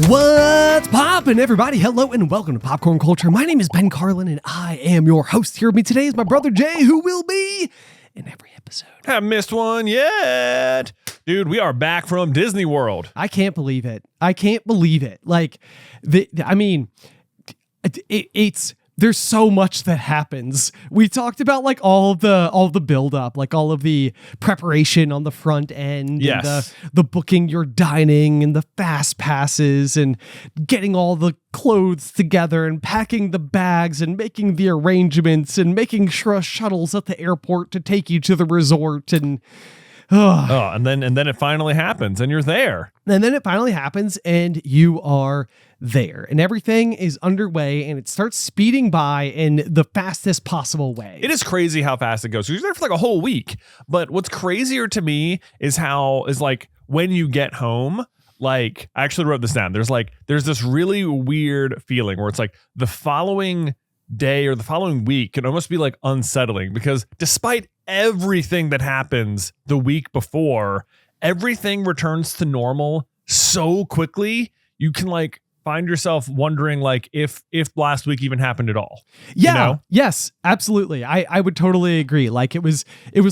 What's poppin', everybody? Hello and welcome to Popcorn Culture. My name is Ben Carlin and I am your host. Here with me today is my brother Jay, who will be in every episode. Haven't missed one yet. Dude, we are back from Disney World. I can't believe it. Like, it's there's so much that happens. We talked about like all the build up, like all of the preparation on the front end, yes, and the booking your dining and the fast passes and getting all the clothes together and packing the bags and making the arrangements and making sure shuttles at the airport to take you to the resort and and then it finally happens and you're there. And then it finally happens and you are there and everything is underway and it starts speeding by in the fastest possible way. It is crazy how fast it goes. You're there for like a whole week. But what's crazier to me is like when you get home, like I actually wrote this down. There's this really weird feeling where it's like the following day or the following week can almost be like unsettling because despite everything that happens the week before, everything returns to normal so quickly. You can like find yourself wondering like if last week even happened at all. Yeah. You know? Yes, absolutely. I would totally agree. Like it was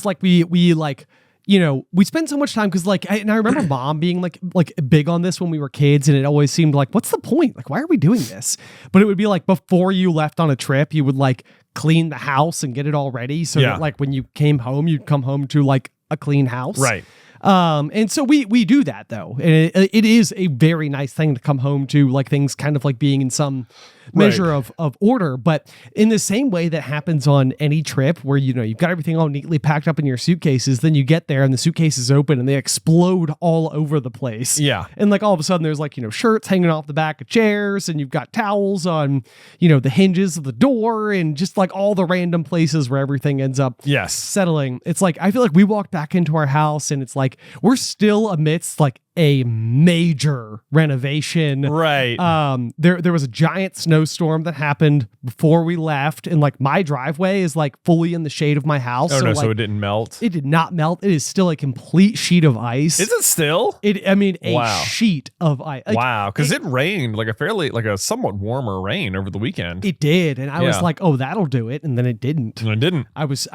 like we like, you know, we spend so much time because like, I remember mom being like big on this when we were kids, and it always seemed like, what's the point? Like, why are we doing this? But it would be like before you left on a trip, you would like clean the house and get it all ready so that like when you came home, you'd come home to like a clean house. Right. And so we do that though. And it is a very nice thing to come home to like things kind of like being in some measure of order. But in the same way that happens on any trip where, you know, you've got everything all neatly packed up in your suitcases, then you get there and the suitcases open and they explode all over the place. Yeah. And like all of a sudden there's like, you know, shirts hanging off the back of chairs and you've got towels on, you know, the hinges of the door and just like all the random places where everything ends up settling. It's like, I feel like we walked back into our house and it's like, we're still amidst like a major renovation. Right. There was a giant snowstorm that happened before we left, and like my driveway is like fully in the shade of my house. Oh, so it didn't melt? It did not melt. It is still a complete sheet of ice. Is it still? A sheet of ice. Like, wow. Because it rained like a somewhat warmer rain over the weekend. It did. And I was like, oh, that'll do it. And then it didn't. And it didn't. I was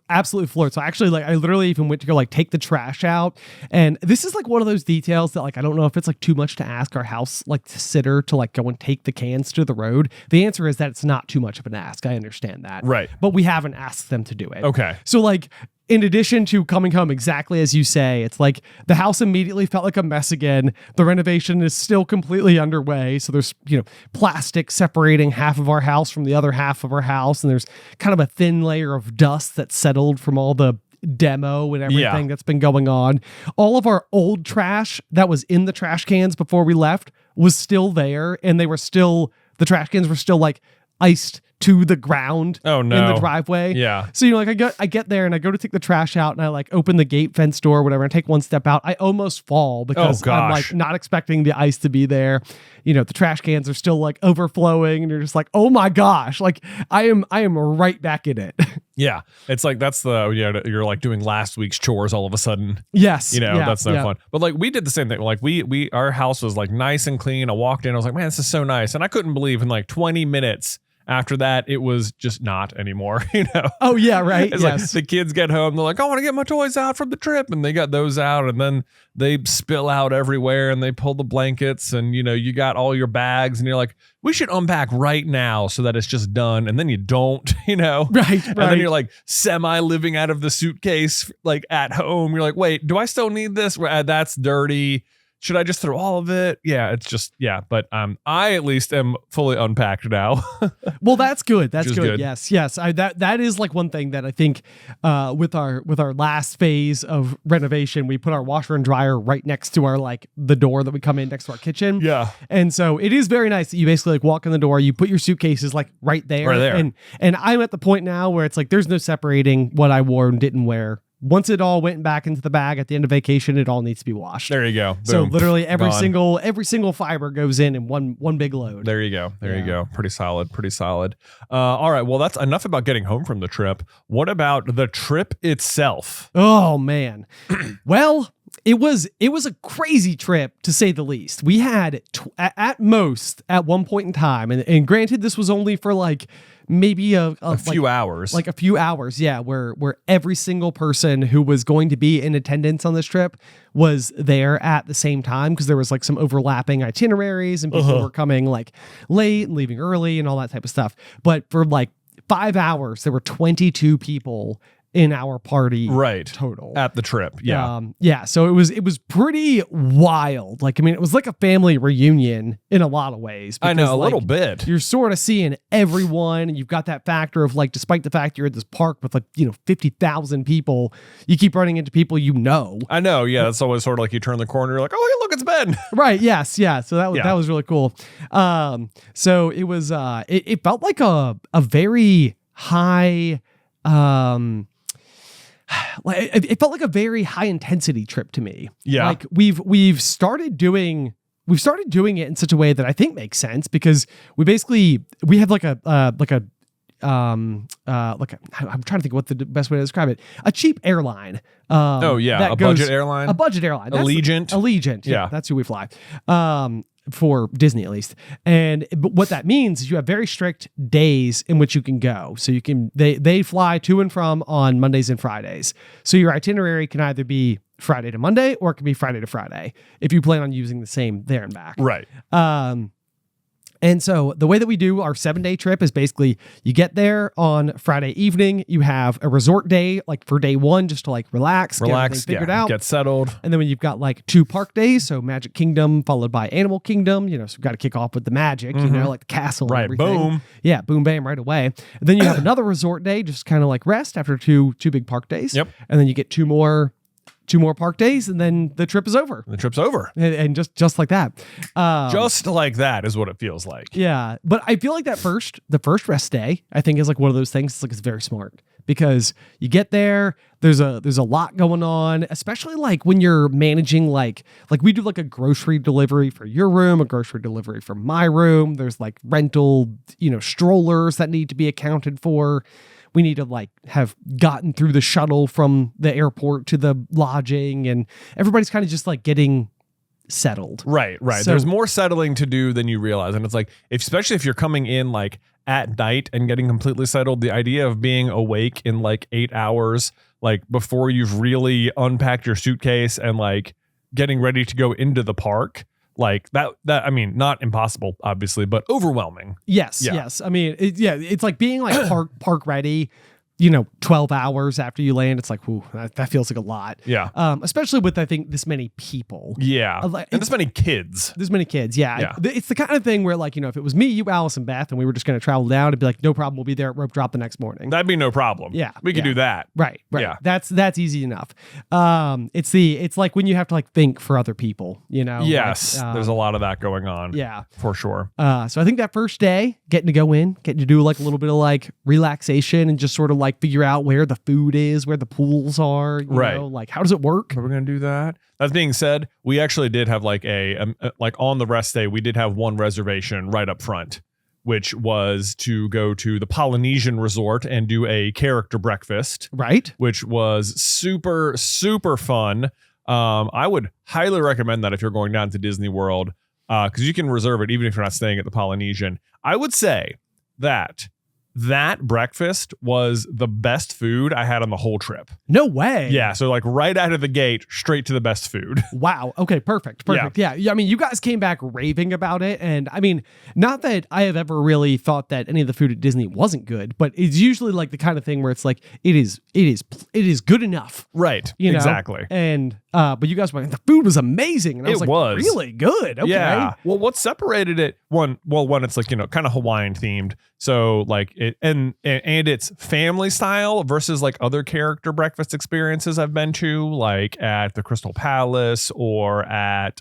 absolutely floored. So actually, like, I literally even went to go like take the trash out. And this is like one of those details that like I don't know if it's like too much to ask our house like sitter to like go and take the cans to the road. The answer is that it's not too much of an ask. I understand that. Right. But we haven't asked them to do it. Okay. So like in addition to coming home exactly as you say, it's like the house immediately felt like a mess again. The renovation is still completely underway. So there's, you know, plastic separating half of our house from the other half of our house. And there's kind of a thin layer of dust that settled from all the demo and everything that's been going on. All of our old trash that was in the trash cans before we left was still there, and the trash cans were still like iced to the ground in the driveway. Yeah. So, you know, like I get there and I go to take the trash out and I like open the gate fence door or whatever and take one step out. I almost fall because I'm like not expecting the ice to be there. You know, the trash cans are still like overflowing and you're just like, oh my gosh, like I am right back in it. Yeah. It's like you're like doing last week's chores all of a sudden. Yes. You know, that's no fun. But like we did the same thing. Like our house was like nice and clean. I walked in, I was like, man, this is so nice. And I couldn't believe in like 20 minutes after that, it was just not anymore, you know? Oh, yeah, right. It's like the kids get home, they're like, I want to get my toys out from the trip. And they got those out and then they spill out everywhere and they pull the blankets and, you know, you got all your bags and you're like, we should unpack right now so that it's just done. And then you don't, you know? Right. And then you're like semi-living out of the suitcase, like at home. You're like, wait, do I still need this? That's dirty. Should I just throw all of it? Yeah, it's just, but I at least am fully unpacked now. Well, that's good. That's good. Good. Yes. That is like one thing that I think with our last phase of renovation, we put our washer and dryer right next to our like the door that we come in next to our kitchen. Yeah. And so it is very nice that you basically like walk in the door, you put your suitcases like right there. Right there. And I'm at the point now where it's like there's no separating what I wore and didn't wear. Once it all went back into the bag at the end of vacation, it all needs to be washed. There you go. Boom. So literally every single fiber goes in one big load. There you go. There you go. Pretty solid. All right. Well, that's enough about getting home from the trip. What about the trip itself? Oh man. Well, It was a crazy trip, to say the least. We had at most at one point in time, and granted, this was only for like maybe a few hours, like a few hours. Yeah, where every single person who was going to be in attendance on this trip was there at the same time, because there was like some overlapping itineraries and people were coming like late and leaving early and all that type of stuff. But for like 5 hours, there were 22 people in our party total at the trip. Yeah. So it was pretty wild. Like, I mean, it was like a family reunion in a lot of ways. I know, a like, little bit. You're sort of seeing everyone, and you've got that factor of like, despite the fact you're at this park with like, 50,000 people, you keep running into people I know, yeah. It's always sort of like you turn the corner, you're like, oh, hey, look, it's Ben. Right, yes, yeah. So that was really cool. So it was it felt like a very high it felt like a very high intensity trip to me. Yeah. Like we've started doing it in such a way that I think makes sense, because we have I'm trying to think what the best way to describe it. A cheap airline. Budget airline. A budget airline. Allegiant. Yeah, that's who we fly. For Disney at least. But what that means is you have very strict days in which you can go. So they fly to and from on Mondays and Fridays. So your itinerary can either be Friday to Monday, or it can be Friday to Friday if you plan on using the same there and back. Right. And so the way that we do our 7-day trip is basically you get there on Friday evening, you have a resort day, like for day one, just to like relax, get everything figured out, get settled. And then when you've got like 2 park days, so Magic Kingdom followed by Animal Kingdom, so we've got to kick off with the magic, like the castle and everything. Boom. Yeah, boom, bam, right away. And then you have another resort day, just kind of like rest after two big park days. Yep. And then you get two more park days, and then the trip is over. And just like that. Just like that is what it feels like. Yeah. But I feel like the first rest day, I think, is like one of those things. It's very smart, because you get there, there's a lot going on, especially like when you're managing like we do like a grocery delivery for your room, a grocery delivery for my room. There's like rental, strollers that need to be accounted for. We need to like have gotten through the shuttle from the airport to the lodging, and everybody's kind of just like getting settled. Right. So, there's more settling to do than you realize. And it's like, especially if you're coming in like at night and getting completely settled, the idea of being awake in like 8 hours, like before you've really unpacked your suitcase and like getting ready to go into the park. Like that, I mean, not impossible, obviously, but overwhelming. Yes. I mean, it's like being like park ready, 12 hours after you land. It's like, whew, that feels like a lot. Yeah. Especially with, I think, this many people. Yeah. And this many kids. Yeah. It's the kind of thing where, like, if it was me, you, Alice, and Beth, and we were just going to travel down, it'd be like, no problem. We'll be there at rope drop the next morning. That'd be no problem. Yeah. We could do that. Right. Yeah. That's easy enough. It's like when you have to like think for other people, Yes. Like, there's a lot of that going on. Yeah. For sure. So I think that first day, getting to go in, getting to do like a little bit of like relaxation and just sort of like figure out where the food is, where the pools are, you know, like how does it work? Are we going to do that? That being said, we actually did have like like on the rest day, we did have one reservation right up front, which was to go to the Polynesian resort and do a character breakfast. Right. Which was super, super fun. I would highly recommend that if you're going down to Disney World, because you can reserve it even if you're not staying at the Polynesian. I would say that breakfast was the best food I had on the whole trip. No way. Yeah. So like right out of the gate, straight to the best food. Wow. Okay. Perfect. Yeah. I mean, you guys came back raving about it. And I mean, not that I have ever really thought that any of the food at Disney wasn't good, but it's usually like the kind of thing where it's like, it is good enough. Right. You know? Exactly. And, but you guys were like, the food was amazing. And I was like, really good. Okay. Yeah. Well, what separated it? One, it's like, kind of Hawaiian themed. So like it, and it's family style versus like other character breakfast experiences I've been to, like at the Crystal Palace or at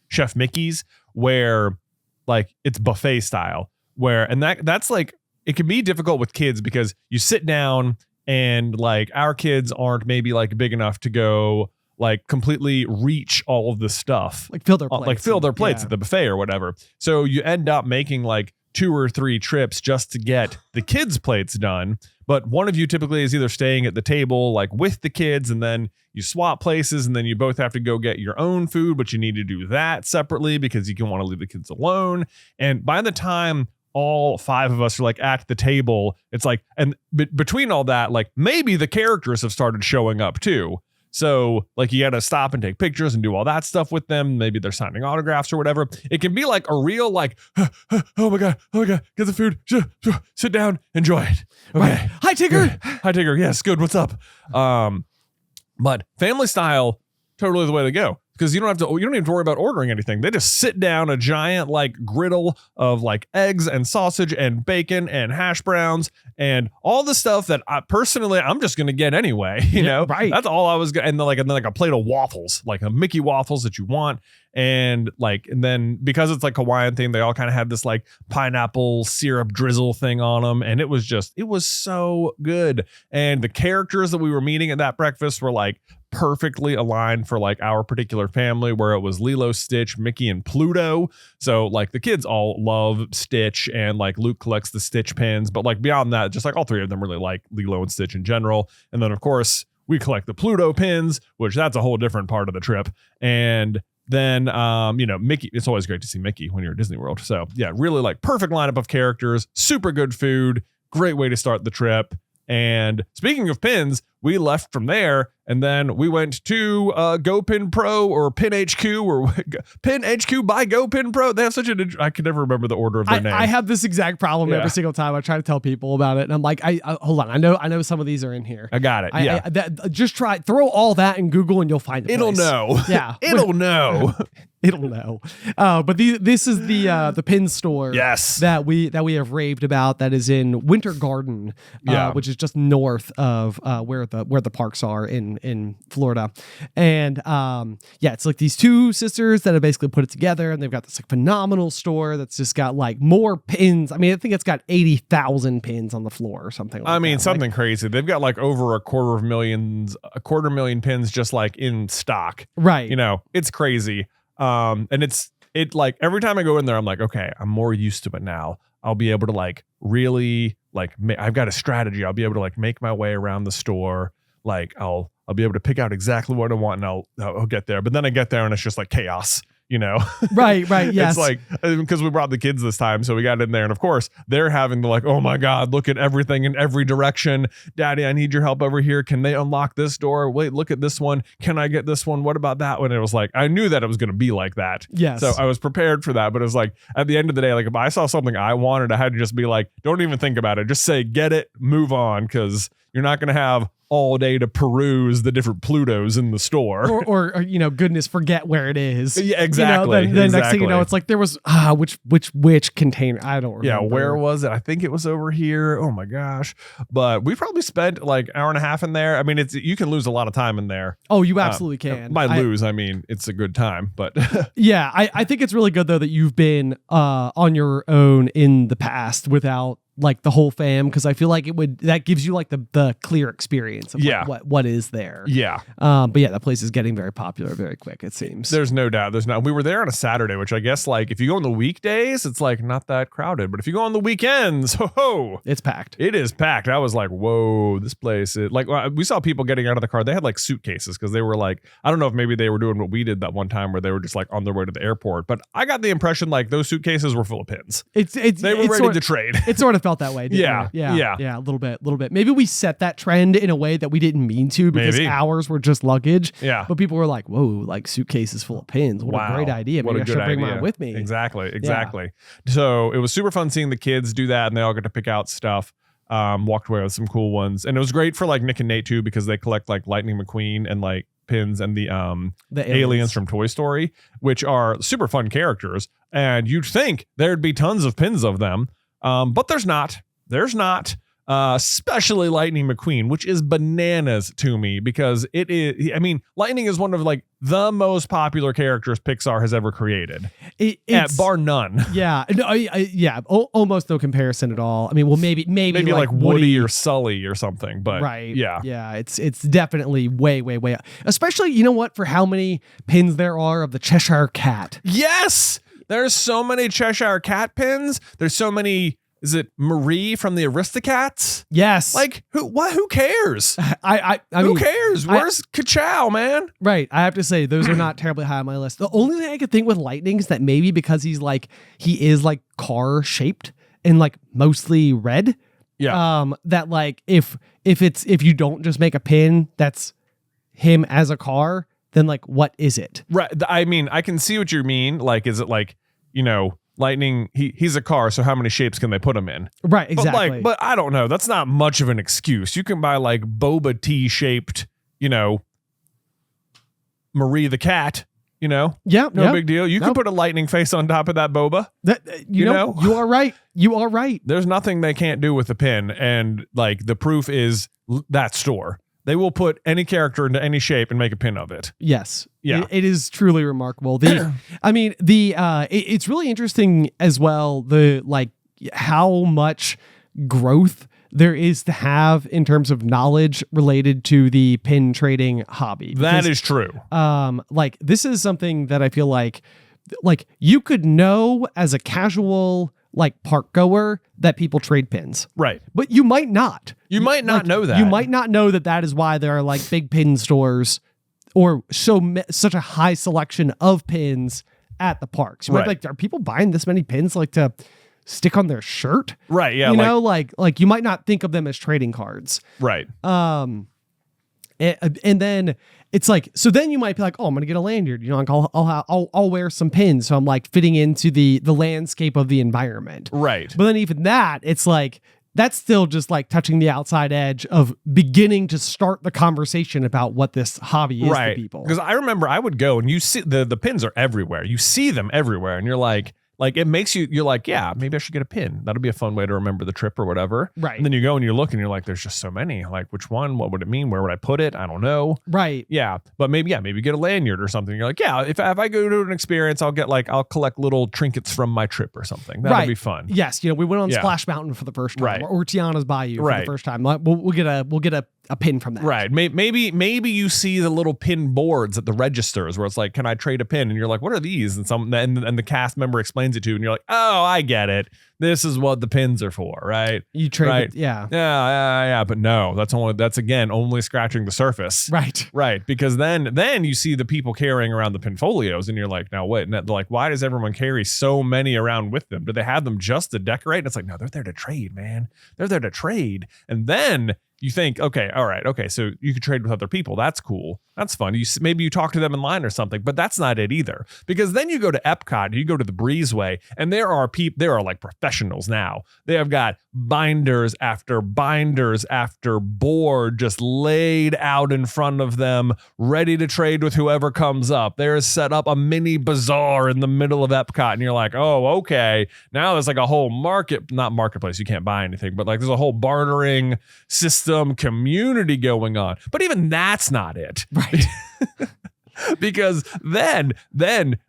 Chef Mickey's, where like it's buffet style, and that's like, it can be difficult with kids because you sit down and like our kids aren't maybe like big enough to go like completely reach all of the stuff, like fill their plates at the buffet or whatever. So you end up making like 2 or 3 trips just to get the kids' plates done. But one of you typically is either staying at the table like with the kids, and then you swap places, and then you both have to go get your own food, but you need to do that separately because you can want to leave the kids alone. And by the time all 5 of us are like at the table, it's like, and between all that, like maybe the characters have started showing up too. So like you got to stop and take pictures and do all that stuff with them. Maybe they're signing autographs or whatever. It can be like a real like, oh my God, get the food, sit down, enjoy it. Okay. Right. Hi, Tigger. Hi, Tigger. Yes, good. What's up? But family style, totally the way to go. Because you don't even have to worry about ordering anything. They just sit down a giant like griddle of like eggs and sausage and bacon and hash browns and all the stuff that I'm just gonna get anyway. You know, right? That's all I was gonna. And then like a plate of waffles, like a Mickey waffles that you want. And then because it's like Hawaiian thing, they all kind of had this like pineapple syrup drizzle thing on them, and it was so good. And the characters that we were meeting at that breakfast were like perfectly aligned for like our particular family, where it was Lilo, Stitch, Mickey, and Pluto. So like the kids all love Stitch, and like Luke collects the Stitch pins, but like beyond that, just like all 3 of them really like Lilo and Stitch in general. And then of course we collect the Pluto pins, which that's a whole different part of the trip. And then Mickey, it's always great to see Mickey when you're at Disney World. So yeah, really like perfect lineup of characters, super good food, great way to start the trip. And speaking of pins, we left from there, and then we went to GoPin Pro or Pin HQ or Pin HQ by GoPin Pro. They have such I could never remember the order of their name. I have this exact problem every single time I try to tell people about it, and I'm like, I hold on, I know some of these are in here. I got it. Just throw all that in Google and you'll find it. It'll know. Yeah, it'll know. It'll know. But this is the pin store. Yes. That we have raved about. That is in Winter Garden, which is just north of where the parks are in Florida. And it's like these 2 sisters that have basically put it together, and they've got this like phenomenal store that's just got like more pins. I mean, I think it's got 80,000 pins on the floor or something like that. I mean, something crazy. They've got like over a quarter million pins just like in stock. Right. You know, it's crazy. And it like every time I go in there, I'm like, okay, I'm more used to it now. I'll be able to like really like, I've got a strategy. I'll be able to like make my way around the store. Like I'll be able to pick out exactly what I want, and I'll get there. But then I get there and it's just like chaos, you know? Right. Yes. It's like, because we brought the kids this time. So we got in there, and of course they're having to like, oh my God, look at everything in every direction. Daddy, I need your help over here. Can they unlock this door? Wait, look at this one. Can I get this one? What about that one? It was like, I knew that it was going to be like that. Yes. So I was prepared for that. But it was like, at the end of the day, like if I saw something I wanted, I had to just be like, don't even think about it. Just say, get it, move on. Cause you're not going to have all day to peruse the different Plutos in the store, or goodness, forget where it is. Yeah, exactly. Then next thing you know, it's like there was which container, I don't remember. Yeah, where was it? I think it was over here. Oh my gosh! But we probably spent like hour and a half in there. I mean, you can lose a lot of time in there. Oh, you absolutely can. By lose, I mean it's a good time. But yeah, I think it's really good though that you've been on your own in the past without like the whole fam, because I feel like that gives you like the clear experience of what is there. Yeah. But yeah, that place is getting very popular very quick, it seems. There's no doubt. We were there on a Saturday, which I guess like if you go on the weekdays, it's like not that crowded. But if you go on the weekends, it's packed. It is packed. I was like, whoa, this place is like, we saw people getting out of the car. They had like suitcases because they were like, I don't know if maybe they were doing what we did that one time where they were just like on their way to the airport. But I got the impression like those suitcases were full of pins. They were ready to trade. It sort of felt that way. Yeah. A little bit. Maybe we set that trend in a way that we didn't mean to, because ours were just luggage. Yeah. But people were like, whoa, like suitcases full of pins. What a great idea. Maybe I should bring mine with me. Exactly. Yeah. So it was super fun seeing the kids do that, and they all get to pick out stuff. Walked away with some cool ones. And it was great for like Nick and Nate too, because they collect like Lightning McQueen and like pins and the aliens from Toy Story, which are super fun characters. And you'd think there'd be tons of pins of them. But there's not. Especially Lightning McQueen, which is bananas to me, because it is, I mean, Lightning is one of like the most popular characters Pixar has ever created. It's bar none. Yeah. Almost no comparison at all. I mean, well, maybe like Woody or Sully or something, but right. Yeah. Yeah. It's definitely way, especially, you know what, for how many pins there are of the Cheshire Cat. Yes. There's so many Cheshire Cat pins. There's so many. Is it Marie from the Aristocats? Yes. Like who cares? I mean, who cares? Where's Ka-Chow, man? Right. I have to say those are not terribly high on my list. The only thing I could think with Lightning is that maybe because he is like car shaped and like mostly red. Yeah. That like if you don't just make a pin that's him as a car, then like what is it? Right. I mean, I can see what you mean. Like, is it like, Lightning, he's a car, so how many shapes can they put him in? Right, exactly. But I don't know. That's not much of an excuse. You can buy like boba tea shaped, Marie the cat, Yeah, no big deal. You can put a lightning face on top of that boba. You know, you are right. You are right. There's nothing they can't do with the pin, and like the proof is that store. They will put any character into any shape and make a pin of it. Yes. Yeah. It is truly remarkable. It's really interesting as well, how much growth there is to have in terms of knowledge related to the pin trading hobby. That is true. This is something that I feel like you could know as a casual park goer that people trade pins. Right. But you might not. You might not know that. You might not know that is why there are big pin stores or such a high selection of pins at the parks. You might be like, are people buying this many pins to stick on their shirt? Right. Yeah. You might not think of them as trading cards. Right. And then it's so then you might be like, oh, I'm going to get a lanyard, I'll wear some pins. So I'm fitting into the landscape of the environment. Right. But then even that, it's that's still just touching the outside edge of beginning to start the conversation about what this hobby is to people. Because I remember I would go and you see the pins are everywhere. You see them everywhere and you're like it makes you're like, yeah, maybe I should get a pin. That'll be a fun way to remember the trip or whatever. Right. And then you go and you look and you're like, there's just so many. Like, which one? What would it mean? Where would I put it? I don't know. Right. Yeah. But maybe get a lanyard or something. You're like, yeah, if I go to an experience, I'll collect little trinkets from my trip or something. That'll be fun. Yes. We went on Splash Mountain for the first time, or Tiana's Bayou for the first time. We'll get a pin from that. Right. Maybe you see the little pin boards at the registers where it's like, can I trade a pin? And you're like, what are these? And and the cast member explains it to you and you're like, oh, I get it. This is what the pins are for, right? You trade right? it, yeah. Yeah. But no, that's again only scratching the surface. Right. Right. Because then you see the people carrying around the pinfolios and you're like, now wait, and they're like, why does everyone carry so many around with them? Do they have them just to decorate? And it's like, no, they're there to trade, man. They're there to trade. And then you think, okay, all right, okay, so you could trade with other people. That's cool. That's fun. Maybe you talk to them in line or something, but that's not it either. Because then you go to Epcot, you go to the Breezeway, and there are professionals now. They have got binders after board just laid out in front of them, ready to trade with whoever comes up. There is set up a mini bazaar in the middle of Epcot, and you're like, oh, okay. Now there's a whole not marketplace, you can't buy anything, but there's a whole bartering system, community going on. But even that's not it. Right. Because then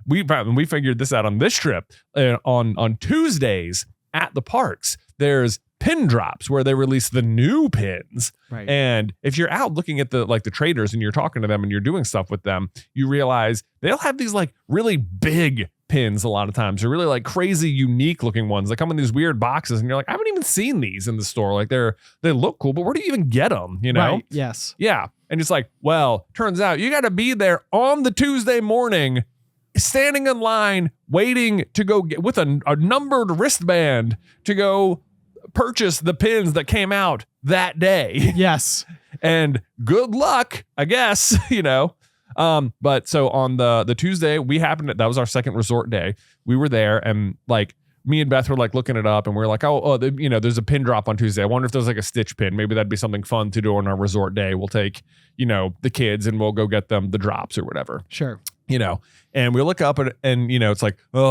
we figured this out on this trip. On Tuesdays at the parks, there's pin drops where they release the new pins. Right. And if you're out looking at the traders and you're talking to them and you're doing stuff with them, you realize they'll have these really big pins a lot of times. They're really crazy, unique looking ones. They come in these weird boxes and you're like, I haven't even seen these in the store. They look cool, but where do you even get them? Right. Yes. Yeah. And it's turns out you got to be there on the Tuesday morning, standing in line, waiting to go get with a numbered wristband to go purchase the pins that came out that day. Yes. And good luck, I guess, But so on the Tuesday, that was our second resort day. We were there and me and Beth were looking it up and we were there's a pin drop on Tuesday. I wonder if there's a stitch pin. Maybe that'd be something fun to do on our resort day. We'll take, the kids and we'll go get them the drops or whatever. Sure. And we look up and it's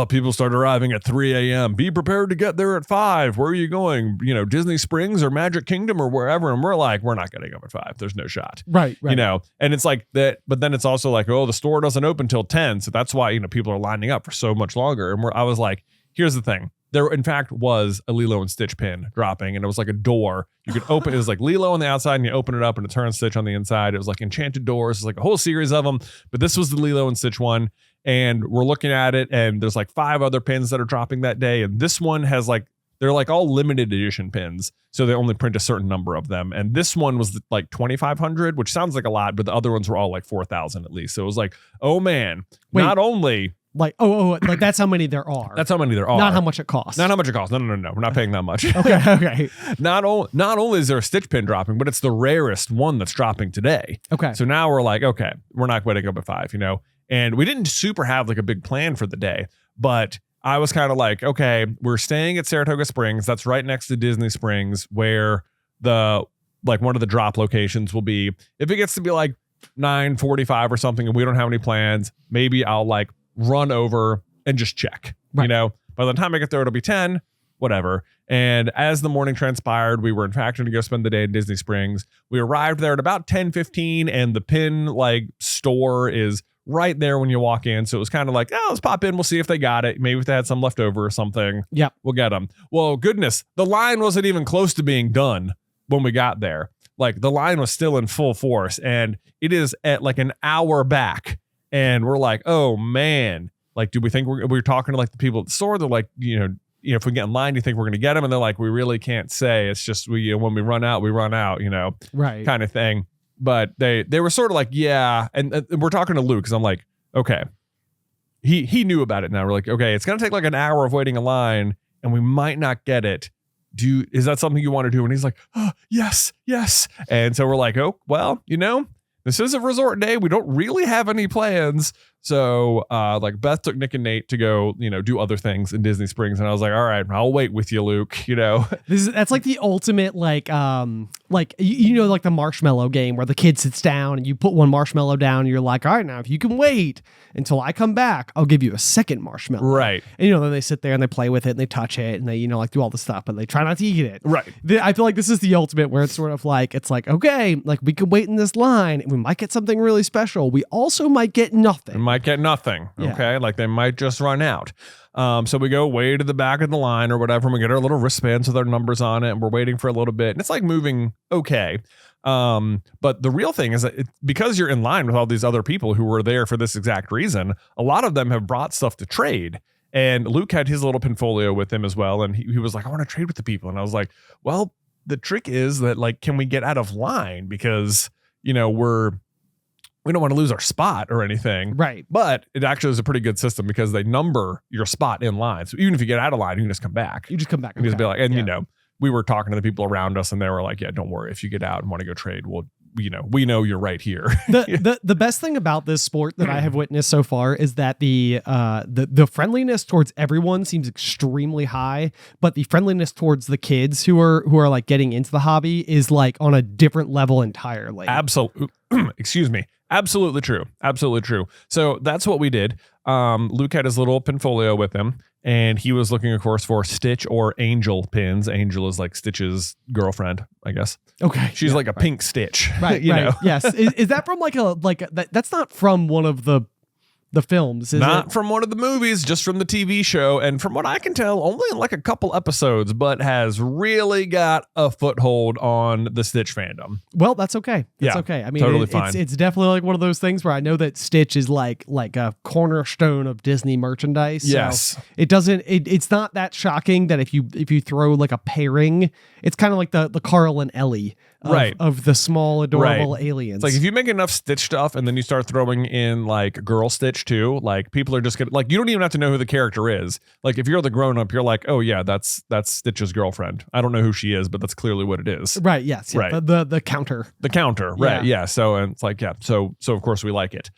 people start arriving at 3 a.m. Be prepared to get there at 5. Where are you going? Disney Springs or Magic Kingdom or wherever. And we're like, we're not getting up at 5. There's no shot. Right. And it's that, but then it's also the store doesn't open till 10. So that's why, people are lining up for so much longer. And I was like, here's the thing. There, in fact, was a Lilo and Stitch pin dropping, and it was a door. You could open it. Was Lilo on the outside, and you open it up, and it turns Stitch on the inside. It was enchanted doors. It's a whole series of them, but this was the Lilo and Stitch one. and we're looking at it, and there's like 5 other pins that are dropping that day, and this one has like, they're like all limited edition pins, so they only print a certain number of them, and this one was like 2,500, which sounds like a lot, but the other ones were all like 4,000 at least. So it was like, oh man. Wait. Not only like like that's how many there are. That's how many there are. Not how much it costs. Not how much it costs. No. We're not paying that much. Okay. Not only is there a Stitch pin dropping, but it's the rarest one that's dropping today. Okay. So now we're like, okay, we're not waiting up at 5, you know? And we didn't super have like a big plan for the day, but I was kind of like, okay, we're staying at Saratoga Springs. That's right next to Disney Springs, where the like one of the drop locations will be. If it gets to be like 9:45 or something and we don't have any plans, maybe I'll like run over and just check. Right. You know, by the time I get there, it'll be 10, whatever. And as the morning transpired, we were in fact going to go spend the day in Disney Springs. We arrived there at about 10:15, and the pin like store is right there when you walk in. So it was kind of like, oh, let's pop in. We'll see if they got it. Maybe if they had some left over or something. Yep. We'll get them. Well, goodness, the line wasn't even close to being done when we got there. Like the line was still in full force, and it is at like an hour back. And we're like, oh man, like, do we think we're talking to like the people at the store? They're like, you know, if we get in line, do you think we're going to get them? And they're like, we really can't say. It's just when we run out, you know, right, kind of thing. But they were sort of like, yeah. And we're talking to Luke because I'm like, okay, he knew about it now. We're like, okay, it's going to take like an hour of waiting in line and we might not get it. Is that something you want to do? And he's like, oh, yes. And so we're like, oh, well, you know, this is a resort day. We don't really have any plans. So like Beth took Nick and Nate to go, you know, do other things in Disney Springs. And I was like, all right, I'll wait with you, Luke, you know. That's like the ultimate, like you know, like the marshmallow game where the kid sits down and you put one marshmallow down and you're like, all right, now if you can wait until I come back, I'll give you a second marshmallow. Right. And, you know, then they sit there and they play with it and they touch it and they, you know, like do all the stuff, but they try not to eat it. Right. I feel like this is the ultimate where it's sort of like, it's like, okay, like we could wait in this line and we might get something really special. We also might get nothing. Yeah. Okay. Like they might just run out. So we go way to the back of the line or whatever, and we get our little wristbands with our numbers on it, and we're waiting for a little bit, and it's like moving okay. But the real thing is that because you're in line with all these other people who were there for this exact reason, a lot of them have brought stuff to trade. And Luke had his little pinfolio with him as well, and he was like, I want to trade with the people. And I was like, well, the trick is that, like, can we get out of line? Because, you know, we don't want to lose our spot or anything. Right. But it actually is a pretty good system because they number your spot in line. So even if you get out of line, you can just come back. You just come back. You just be like, and you know, we were talking to the people around us and they were like, yeah, don't worry. If you get out and want to go trade, well, you know, we know you're right here. The best thing about this sport that I have witnessed so far is that the friendliness towards everyone seems extremely high, but the friendliness towards the kids who are like getting into the hobby is like on a different level entirely. Absolutely. Excuse me. Absolutely true. Absolutely true. So that's what we did. Luke had his little pinfolio with him, and he was looking, of course, for Stitch or Angel pins. Angel is like Stitch's girlfriend, I guess. Okay. She's like a pink Stitch. Right. you know? Yes. Is that from that's not from one of the films, is Not it? from one of the movies, just from the TV show. And from what I can tell, only in like a couple episodes, but has really got a foothold on the Stitch fandom. Well, that's okay. That's Yeah, okay. I mean, totally fine. It's definitely like one of those things where I know that Stitch is like a cornerstone of Disney merchandise. Yes. So it's not that shocking that if you throw like a pairing, it's kind of like the Carl and Ellie of the small adorable aliens. It's like if you make enough Stitch stuff and then you start throwing in like girl Stitch too, like people are just gonna, like, you don't even have to know who the character is. Like if you're the grown up, you're like, oh yeah, that's Stitch's girlfriend. I don't know who she is, but that's clearly what it is. Right. Yes. Yeah, right. The counter. The counter. Right. Yeah. So, and it's like, yeah. So of course we like it.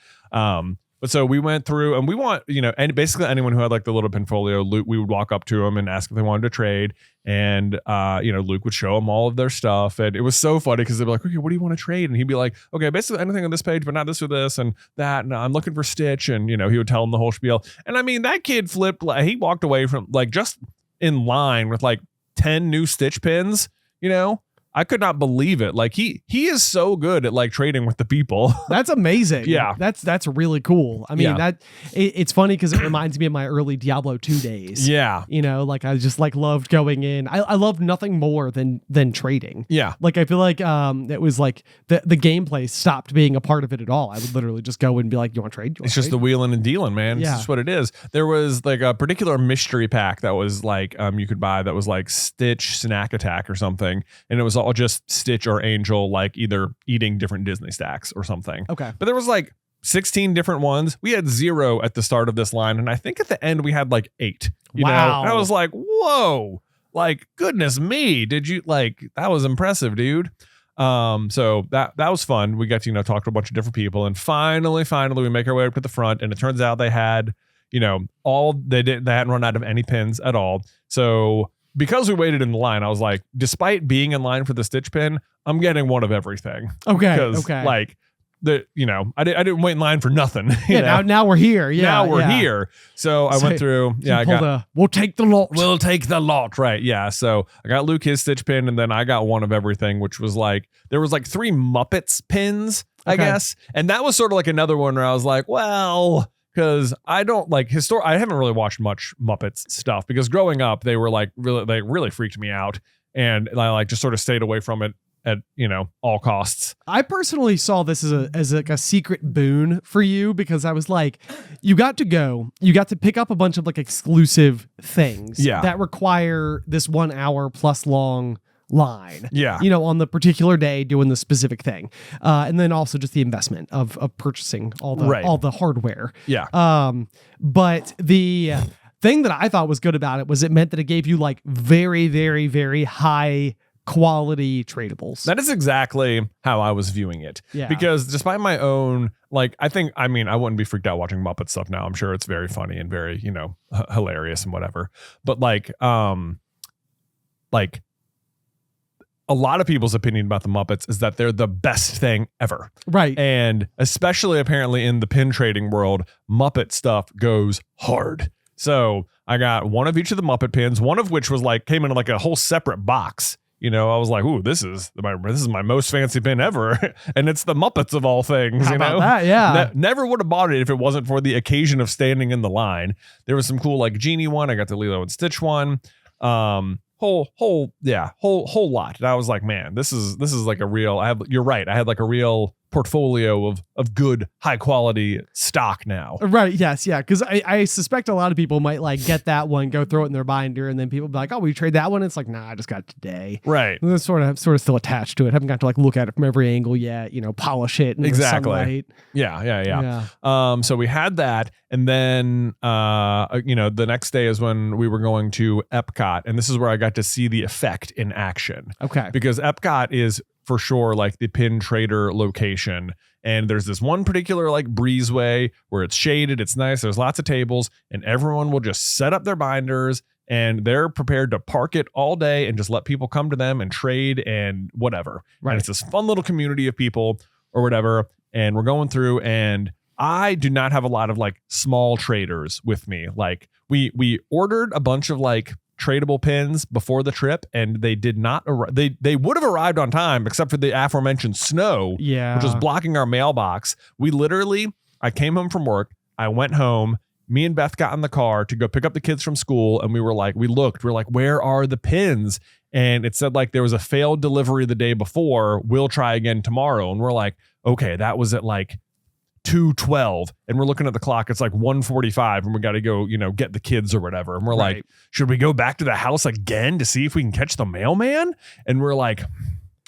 But so we went through and we want, you know, and basically anyone who had like the little pinfolio, Luke, we would walk up to them and ask if they wanted to trade. And, you know, Luke would show them all of their stuff. And it was so funny because they'd be like, okay, what do you want to trade? And he'd be like, okay, basically anything on this page, but not this or this and that. And I'm looking for Stitch. And, you know, he would tell them the whole spiel. And I mean, that kid flipped, like, he walked away from like just in line with like 10 new Stitch pins, you know. I could not believe it. Like he is so good at like trading with the people. That's amazing. Yeah. That's really cool. I mean, Yeah. it's funny because it reminds me of my early Diablo 2 days. Yeah. You know, like I just like loved going in. I loved nothing more than trading. Yeah. Like I feel like it was like the gameplay stopped being a part of it at all. I would literally just go and be like, "You want to trade? It's just the wheeling and dealing, man. Yeah. It's just what it is. There was like a particular mystery pack that was like you could buy that was like Stitch Snack Attack or something, and it was all just Stitch or Angel like either eating different Disney stacks or something. Okay. But there was like 16 different ones. We had 0 at the start of this line, and I think at the end we had like 8. You know? And I was like, whoa, like goodness me, did you like that was impressive, dude. So that was fun. We got to, talk to a bunch of different people, and finally we make our way up to the front, and it turns out they had, they hadn't run out of any pins at all. So because we waited in the line, I was like, despite being in line for the Stitch pin, I'm getting one of everything. Okay. Because like I didn't wait in line for nothing. Now we're here. Yeah. Now we're here. So I went through. Yeah. We'll take the lot. We'll take the lot. Right. Yeah. So I got Luke his Stitch pin, and then I got one of everything, which was like, there was like 3 Muppets pins, I guess. And that was sort of like another one where I was like, well, because I don't like I haven't really watched much Muppets stuff because growing up, they were like really freaked me out. And I like just sort of stayed away from it at all costs. I personally saw this as like a secret boon for you because I was like, you got to pick up a bunch of like exclusive things that require this 1 hour plus long line. Yeah. On the particular day doing the specific thing. And then also just the investment of purchasing all the hardware. Yeah. But the thing that I thought was good about it was it meant that it gave you like very, very, very high quality tradables. That is exactly how I was viewing it. Yeah. Because despite my own, like, I wouldn't be freaked out watching Muppet stuff now. I'm sure it's very funny and very, hilarious and whatever. But like a lot of people's opinion about the Muppets is that they're the best thing ever. Right. And especially apparently in the pin trading world, Muppet stuff goes hard. So I got one of each of the Muppet pins, one of which was like, came in like a whole separate box. I was like, ooh, this is my most fancy pin ever. And it's the Muppets of all things. How about that? Yeah. Never would have bought it if it wasn't for the occasion of standing in the line. There was some cool like Genie one. I got the Lilo and Stitch one. Whole lot. And I was like, man, this is like a real, you're right. I had like a real portfolio of good, high quality stock now. Right. Yes. Yeah. Because I suspect a lot of people might like get that one, go throw it in their binder, and then people be like, oh, will you trade that one? It's like, nah, I just got it today. Right. And it's sort of still attached to it. Haven't got to like look at it from every angle yet, polish it. Exactly. Sunlight. Yeah. So we had that. And then, the next day is when we were going to Epcot. And this is where I got to see the effect in action. Okay. Because Epcot is for sure like the pin trader location. And there's this one particular like breezeway where it's shaded. It's nice. There's lots of tables, and everyone will just set up their binders, and they're prepared to park it all day and just let people come to them and trade and whatever. Right. And it's this fun little community of people or whatever. And we're going through, and I do not have a lot of like small traders with me. Like we ordered a bunch of like tradable pins before the trip, and they did not arrive. They would have arrived on time except for the aforementioned snow, which was blocking our mailbox. I came home from work. I went home. Me and Beth got in the car to go pick up the kids from school, and we're like, where are the pins? And it said like there was a failed delivery the day before. We'll try again tomorrow. And we're like, okay, that was at like 2:12, and we're looking at the clock. It's like 1:45, and we got to go, get the kids or whatever. And we're like, should we go back to the house again to see if we can catch the mailman? And we're like,